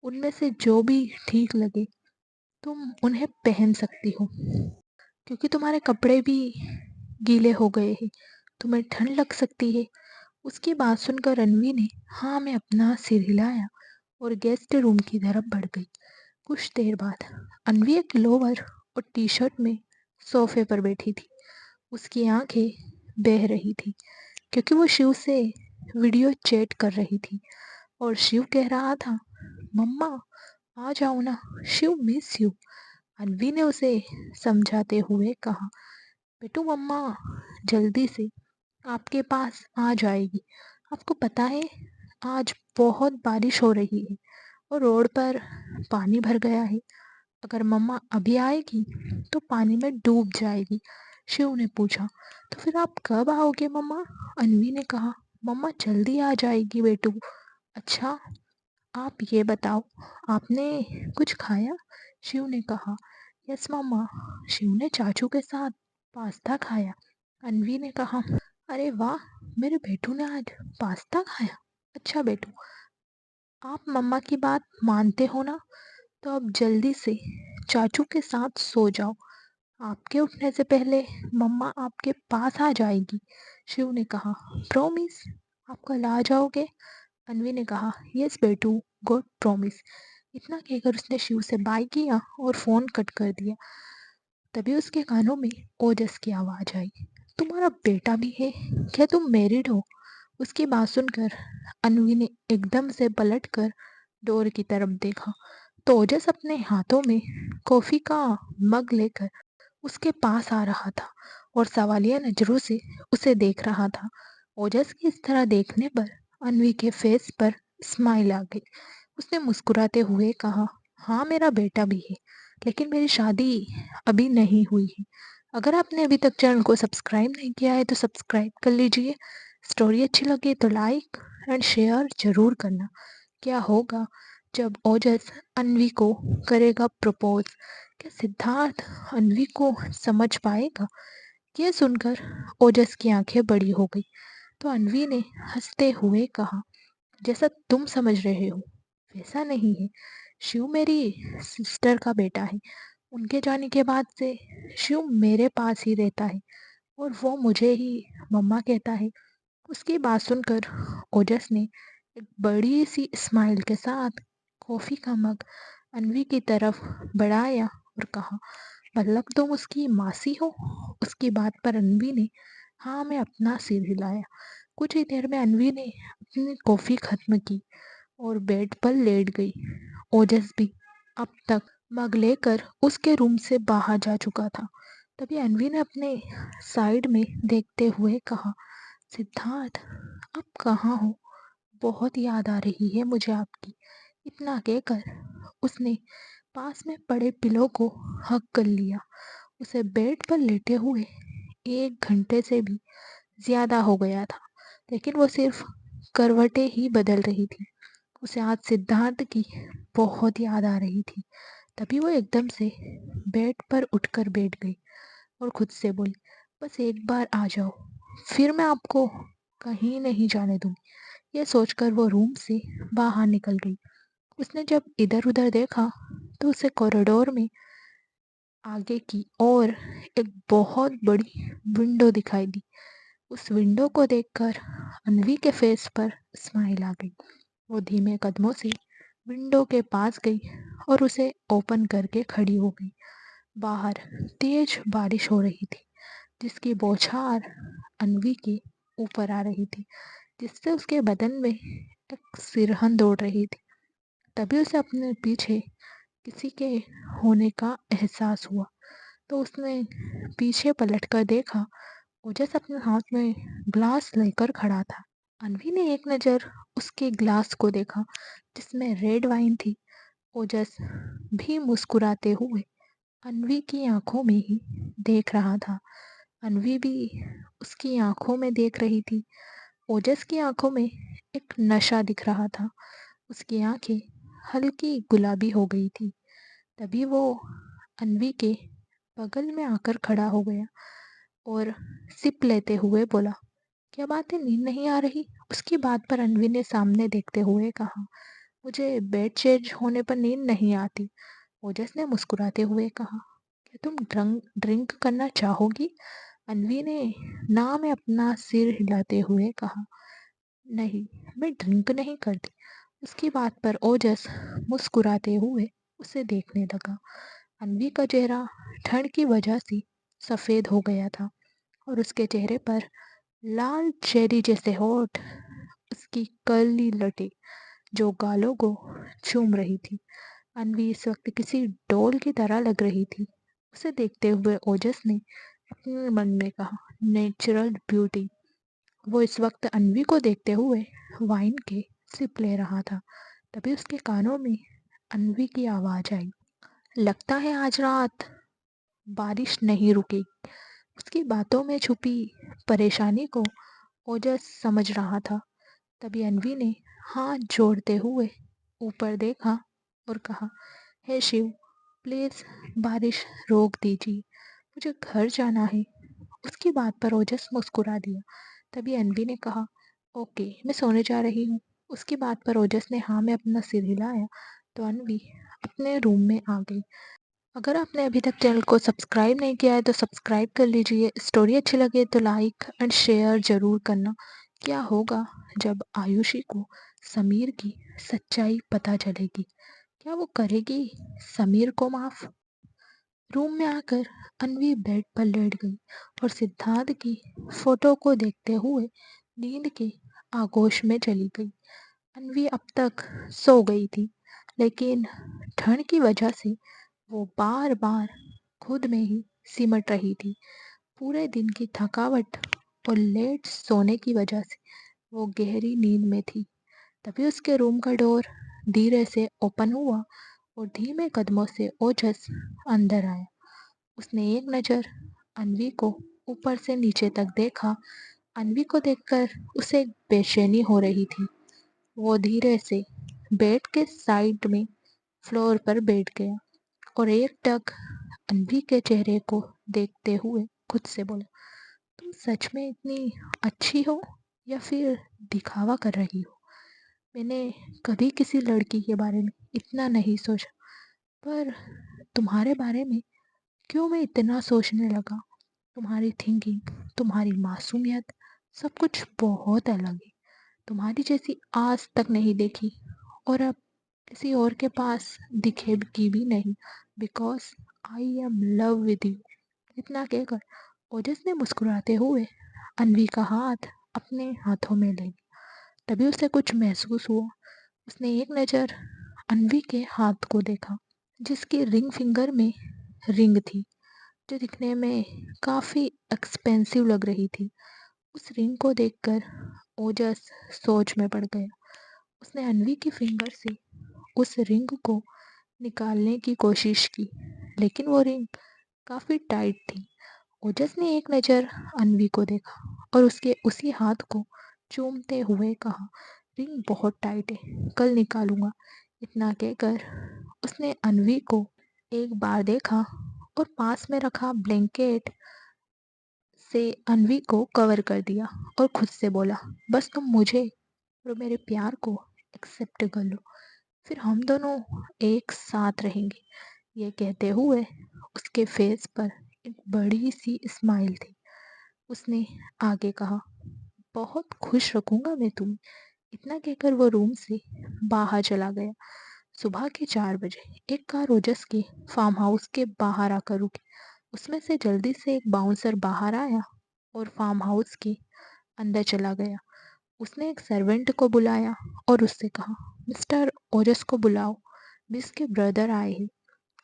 उनमें से जो भी ठीक लगे तुम उन्हें पहन सकती हो, क्योंकि तुम्हारे कपड़े भी गीले हो गए हैं, तुम्हें ठंड लग सकती है। उसकी बात सुनकर रणवी ने हाँ में अपना सिर हिलाया और गेस्ट रूम की तरफ बढ़ गई। कुछ देर बाद अनवी एक लोअर और टी शर्ट में सोफे पर बैठी थी। उसकी आंखें बह रही थी क्योंकि वो शिव से वीडियो चैट कर रही थी और शिव कह रहा था, मम्मा आ जाओ ना, शिव मिस यू। अनवी ने उसे समझाते हुए कहा, बेटू मम्मा जल्दी से आपके पास आ जाएगी। आपको पता है आज बहुत बारिश हो रही है और रोड पर पानी भर गया है। अगर मम्मा अभी आएगी तो पानी में डूब जाएगी। शिव ने पूछा, तो फिर आप कब आओगे मम्मा? अनवी ने कहा, मम्मा जल्दी आ जाएगी बेटू। अच्छा, आप ये बताओ, आपने कुछ खाया? शिव ने कहा, यस मम्मा। शिव ने चाचू के साथ पास्ता खाया। अनवी ने कहा, अरे वाह, मेरे बेटू ने आज पास्ता खाया। अच्छा बेटू, आप मम्मा की बात मानते हो ना? तो अब जल्दी से चाचू के साथ सो जाओ। आपके उठने से पहले मम्मा आपके पास आ जाएगी। शिव ने कहा, प्रॉमिस? आप कल आ जाओगे? अनवी ने कहा, यस बेटू, गॉड प्रॉमिस। इतना कहकर उसने शिव से बाय किया और फोन कट कर दिया। तभी उसके कानों में ओजस की आवाज आई, तुम्हारा बेटा भी है क्या? तुम मैरिड हो? उसकी बात सुनकर अनवी ने एकदम से पलटकर डोर की तरफ देखा तो ओजस अपने हाथों में कॉफी का मग लेकर उसके पास आ रहा था और सवालिया नजरों से उसे देख रहा था। ओजस की इस तरह देखने पर अन्वी के फेस पर स्माइल आ गई। उसने मुस्कुराते हुए कहा, हाँ मेरा बेटा भी है, लेकिन मेरी शादी अभी नहीं हुई है। अगर आपने अभी तक चैनल को सब्सक्राइब नहीं किया है तो सब्सक्राइब कर लीजिए। स्टोरी अच्छी लगे तो लाइक एंड शेयर जरूर करना। क्या होगा जब ओजस अन्वी को करेगा प्रपोज? क्या सिद्धार्थ अन्वी को समझ पाएगा? यह सुनकर ओजस की आंखें बड़ी हो गई। तो अन्वी ने हंसते हुए कहा, जैसा तुम समझ रहे हो वैसा नहीं है। शिव मेरी सिस्टर का बेटा है। उनके जाने के बाद से शिव मेरे पास ही रहता है और वो मुझे ही मम्मा कहता है। उसकी बात सुनकर ओजस ने एक बड़ी सी स्माइल के साथ कॉफी का मग अन्वी की तरफ बढ़ाया और कहा, मतलब तुम उसकी मासी हो? उसकी बात पर अन्वी ने हाँ में अपना सिर हिलाया। कुछ ही देर में अन्वी ने अपनी कॉफी खत्म की और बेड पर लेट गई। ओजस भी अब तक मग लेकर उसके रूम से बाहर जा चुका था। तभी अन्वी ने अपने साइड में देखते हुए कहा, सिद्धार्थ आप कहाँ हो? बहुत याद आ रही है मुझे आपकी। इतना कहकर उसने पास में पड़े पिलो को हक कर लिया। उसे बेड पर लेटे हुए 1 घंटे से भी ज्यादा हो गया था, लेकिन वो सिर्फ करवटें ही बदल रही थी। उसे आज सिद्धार्थ की बहुत याद आ रही थी। तभी वो एकदम से बेड पर उठकर बैठ गई और खुद से बोली, बस एक बार आ जाओ, फिर मैं आपको कहीं नहीं जाने दूंगी। यह सोचकर वो रूम से बाहर निकल गई। उसने जब इधर उधर देखा तो उसे कॉरिडोर में आगे की ओर एक बहुत बड़ी विंडो दिखाई दी। उस विंडो को देखकर अन्वी के फेस पर स्माइल आ गई। वो धीमे कदमों से विंडो के पास गई और उसे ओपन करके खड़ी हो गई। बाहर तेज बारिश हो रही थी, जिसकी बौछार अन्वी के ऊपर आ रही थी, जिससे उसके बदन में एक सिरहन दौड़ रही थी। तभी उसे अपने पीछे किसी के होने का एहसास हुआ। तो उसने पीछे पलटकर देखा। ओजस अपने हाथ में ग्लास लेकर खड़ा था। अन्वी ने एक नज़र उसके ग्लास को देखा जिसमें रेड वाइन थी। ओजस भी मुस्कुराते हुए अन्वी की आंखों में ही देख रहा था। अन्वी भी उसकी आंखों में देख रही थी। ओजस की आंखों में एक नशा दिख रहा था। उसकी आंखें हल्की गुलाबी हो गई थी। तभी वो अन्वी के बगल में आकर खड़ा हो गया और सिप लेते हुए बोला, क्या बात है, नींद नहीं आ रही? उसकी बात पर अन्वी ने सामने देखते हुए कहा, मुझे बेड चेंज होने पर नींद नहीं आती। ओजस ने मुस्कुराते हुए कहा, क्या तुम ड्रिंक करना चाहोगी? अन्वी ने ना में अपना सिर हिलाते हुए कहा, नहीं, मैं ड्रिंक नहीं करती। उसकी बात पर ओजस मुस्कुराते हुए उसे देखने लगा। अन्वी का चेहरा ठंड की वजह से सफ़ेद हो गया था और उसके चेहरे पर लाल चेरी जैसे होठ, उसकी कर्ली लटें जो गालों को चूम रही थी। अन्वी इस वक्त किसी डॉल की तरह लग रही थी। उसे देखते हुए ओजस ने अपने मन में कहा, नेचुरल ब्यूटी। वो इस वक्त अन्वी को देखते हुए वाइन के सिप ले रहा था। तभी उसके कानों में अन्वी की आवाज़ आई, लगता है आज रात बारिश नहीं रुकेगी। उसकी बातों में छुपी परेशानी को ओजस समझ रहा था। तभी अन्वी ने हाथ जोड़ते हुए ऊपर देखा और कहा, हे शिव, प्लीज़ बारिश रोक दीजिए, मुझे घर जाना है। उसकी बात पर ओजस मुस्कुरा दिया। तभी अन्वी ने कहा, ओके, मैं सोने जा रही हूँ। उसकी बात पर ओजस ने हाँ में अपना सिर हिलाया तो अन्वी अपने रूम में आ गई। अगर आपने अभी तक चैनल को सब्सक्राइब नहीं किया है तो सब्सक्राइब कर लीजिए। स्टोरी अच्छी लगे तो लाइक एंड शेयर ज़रूर करना। क्या होगा जब आयुषी को समीर की सच्चाई पता चलेगी? क्या वो करेगी समीर को माफ़? रूम में आकर अन्वी बेड पर लेट गई और सिद्धार्थ की फोटो को देखते हुए नींद के आगोश में चली गई। अन्वी अब तक सो गई थी, लेकिन ठंड की वजह से वो बार बार खुद में ही सिमट रही थी। पूरे दिन की थकावट और लेट सोने की वजह से वो गहरी नींद में थी। तभी उसके रूम का डोर धीरे से ओपन हुआ और धीमे कदमों से ओजस अंदर आया। उसने एक नज़र अन्वी को ऊपर से नीचे तक देखा। अन्वी को देखकर उसे बेचैनी हो रही थी। वो धीरे से बेड के साइड में फ्लोर पर बैठ गया और एक टक अन्वी के चेहरे को देखते हुए खुद से बोला, तुम सच में इतनी अच्छी हो या फिर दिखावा कर रही हो? मैंने कभी किसी लड़की के बारे में इतना नहीं सोचा, पर तुम्हारे बारे में क्यों मैं इतना सोचने लगा। तुम्हारी थिंकिंग, तुम्हारी मासूमियत, सब कुछ बहुत अलग है। तुम्हारी जैसी आज तक नहीं देखी और अब किसी और के पास दिखेगी भी नहीं, because I am love with you. इतना कहकर ओजस ने मुस्कुराते हुए अन्वी का हाथ अपने हाथों में ले लिया। तभी उसे कुछ महसूस हुआ। उसने एक नज़र अन्वी के हाथ को देखा, जिसकी रिंग फिंगर में रिंग थी, जो दिखने में काफ़ी एक्सपेंसिव लग रही थी। उस रिंग को देखकर ओजस सोच में पड़ गया। उसने अन्वी की फिंगर से उस रिंग को निकालने की कोशिश की, लेकिन वो रिंग काफ़ी टाइट थी। ओजस ने एक नज़र अन्वी को देखा और उसके उसी हाथ को चूमते हुए कहा, रिंग बहुत टाइट है, कल निकालूंगा। इतना कहकर उसने अन्वी को एक बार देखा और पास में रखा ब्लैंकेट से अन्वी को कवर कर दिया और खुद से बोला, बस तुम मुझे और मेरे प्यार को एक्सेप्ट कर लो, फिर हम दोनों एक साथ रहेंगे। ये कहते हुए उसके फेस पर एक बड़ी सी स्माइल थी। उसने आगे कहा, बहुत खुश रखूंगा मैं तुम्हें। इतना कहकर वो रूम से बाहर चला गया। सुबह के 4 बजे एक कार ओजस के फार्म हाउस के बाहर आकर रुकी। उसमें से जल्दी से एक बाउंसर बाहर आया और फार्म हाउस के अंदर चला गया। उसने एक सर्वेंट को बुलाया और उससे कहा, मिस्टर ओजस को बुलाओ, मिस के ब्रदर आए हैं।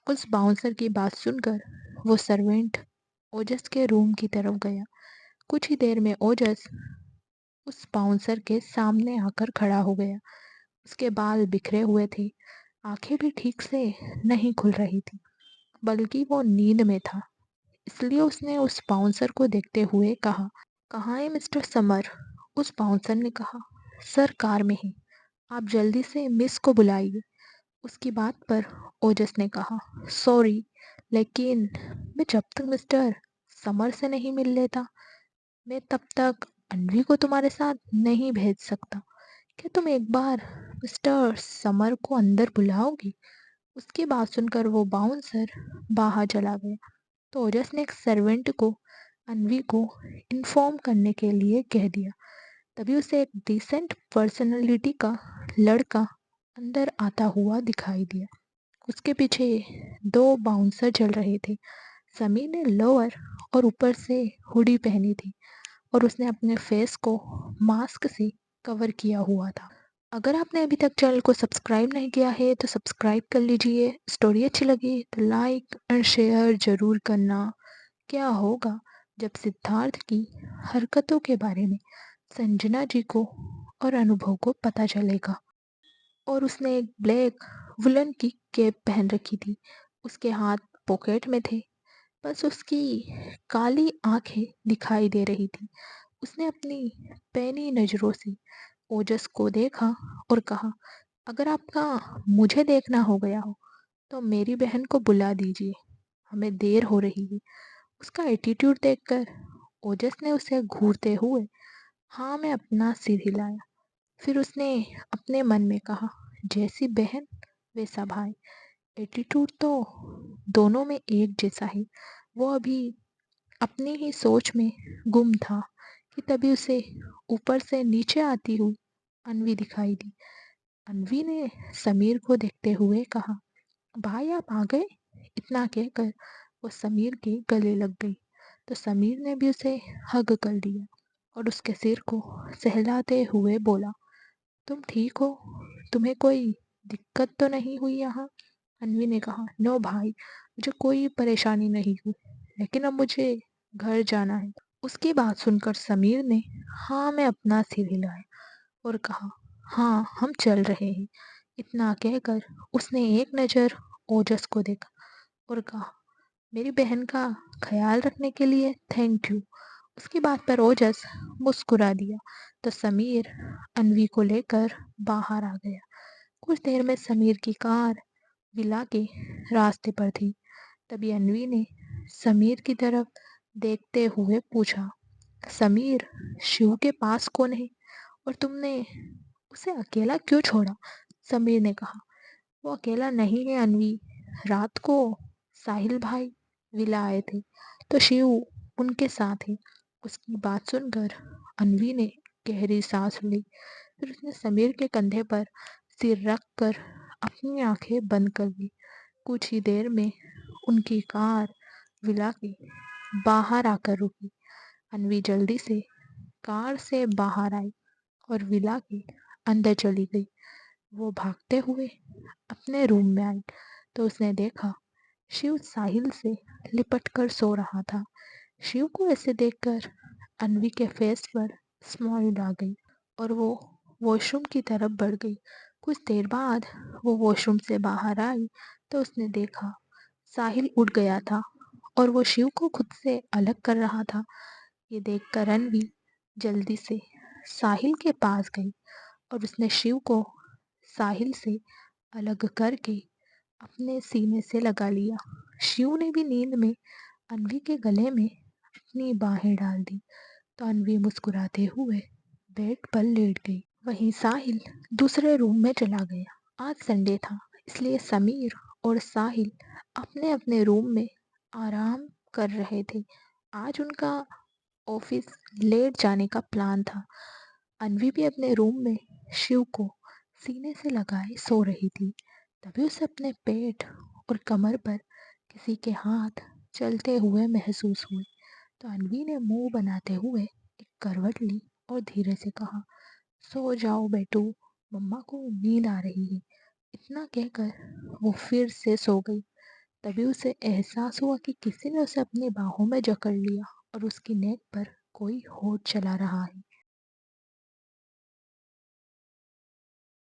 उस बाउंसर की बात सुनकर वो सर्वेंट ओजस के रूम की तरफ गया। कुछ ही देर में ओजस उस बाउंसर के सामने आकर खड़ा हो गया। उसके बाल बिखरे हुए थे, आंखें भी ठीक से नहीं खुल रही थी, बल्कि वो नींद में था। इसलिए उसने उस बाउंसर को देखते हुए कहा, कहाँ है मिस्टर समर? उस बाउंसर ने कहा, सर कार में है, आप जल्दी से मिस को बुलाइए। उसकी बात पर ओजस ने कहा, सॉरी, लेकिन मैं जब तक मिस्टर समर से नहीं मिल लेता, मैं तब तक अन्वी को तुम्हारे साथ नहीं भेज सकता। क्या तुम एक बार मिस्टर समर को अंदर बुलाओगी? उसकी बात सुनकर वो बाउंसर बाहर चला गया। तो ओजस ने एक सर्वेंट को अन्वी को इन्फॉर्म करने के लिए कह दिया। तभी उसे एक डिसेंट पर्सनालिटी का लड़का अंदर आता हुआ दिखाई दिया। उसके पीछे 2 बाउंसर चल रहे थे। समीर ने लोअर और ऊपर से हुडी पहनी थी और उसने अपने फेस को मास्क से कवर किया हुआ था। अगर आपने अभी तक चैनल को सब्सक्राइब नहीं किया है तो सब्सक्राइब कर लीजिए। स्टोरी अच्छी लगी तो लाइक एंड शेयर ज़रूर करना। क्या होगा जब सिद्धार्थ की हरकतों के बारे में संजना जी को और अनुभव को पता चलेगा? और उसने एक ब्लैक वुलन की कैप पहन रखी थी। उसके हाथ पॉकेट में थे, बस उसकी काली आंखें दिखाई दे रही थी। उसने अपनी पैनी नज़रों से ओजस को देखा और कहा, अगर आपका मुझे देखना हो गया हो तो मेरी बहन को बुला दीजिए, हमें देर हो रही है। उसका एटीट्यूड देखकर ओजस ने उसे घूरते हुए हाँ में अपना सिर हिलाया। फिर उसने अपने मन में कहा, जैसी बहन वैसा भाई। एटीट्यूड तो दोनों में एक जैसा है। वो अभी अपनी ही सोच में गुम था कि तभी उसे ऊपर से नीचे आती हुई अन्वी दिखाई दी। अन्वी ने समीर को देखते हुए कहा, भाई आप आ गए? इतना कहकर वो समीर के गले लग गई। तो समीर ने भी उसे हग कर लिया और उसके सिर को सहलाते हुए बोला, तुम ठीक हो? तुम्हें कोई दिक्कत तो नहीं हुई यहाँ? अन्वी ने कहा, नो भाई, मुझे कोई परेशानी नहीं हुई, लेकिन अब मुझे घर जाना है। उसकी बात सुनकर समीर ने हाँ में अपना सिर हिलाया और कहा, हाँ, हम चल रहे हैं। इतना कहकर उसने एक नज़र ओजस को देखा और कहा, मेरी बहन का ख्याल रखने के लिए थैंक यू। उसकी बात पर ओजस मुस्कुरा दिया तो समीर अन्वी को लेकर बाहर आ गया। कुछ देर में समीर की कार विला के रास्ते पर थी। तभी अन्वी ने समीर की तरफ देखते हुए पूछा, समीर, शिव के पास कौन है और तुमने उसे अकेला क्यों छोड़ा? समीर ने कहा, वो अकेला नहीं है अन्वी। रात को साहिल भाई विला आए थे तो शिव उनके साथ है। उसकी बात सुनकर अन्वी ने गहरी सांस ली। फिर उसने समीर के कंधे पर सिर रख कर अपनी आंखें बंद कर ली। कुछ ही देर में उनकी कार विला के बाहर आकर रुकी। अन्वी जल्दी से कार से बाहर आई और विला के अंदर चली गई। वो भागते हुए अपने रूम में आई तो उसने देखा शिव साहिल से लिपट कर सो रहा था। शिव को ऐसे देखकर अन्वी के फेस पर स्माइल आ गई और वो वॉशरूम की तरफ बढ़ गई। कुछ देर बाद वो वॉशरूम से बाहर आई तो उसने देखा साहिल उठ गया था और वो शिव को खुद से अलग कर रहा था। ये देखकर अन्वी जल्दी से साहिल के पास गई और उसने शिव को साहिल से अलग करके अपने सीने से लगा लिया। शिव ने भी नींद में अन्वी के गले में अपनी बाहें डाल दी तो अन्वी मुस्कुराते हुए बेड पर लेट गई। वहीं साहिल दूसरे रूम में चला गया। आज संडे था इसलिए समीर और साहिल अपने अपने रूम में आराम कर रहे थे। आज उनका ऑफिस लेट जाने का प्लान था। अन्वी भी अपने रूम में शिव को सीने से लगाए सो रही थी। तभी उसे अपने पेट और कमर पर किसी के हाथ चलते हुए महसूस हुए तो अन्वी ने मुंह बनाते हुए एक करवट ली और धीरे से कहा, सो जाओ बेटू, मम्मा को नींद आ रही है। इतना कहकर वो फिर से सो गई। तभी उसे एहसास हुआ कि किसी ने उसे अपनी बाहों में जकड़ लिया और उसकी नेक पर कोई होठ चला रहा है।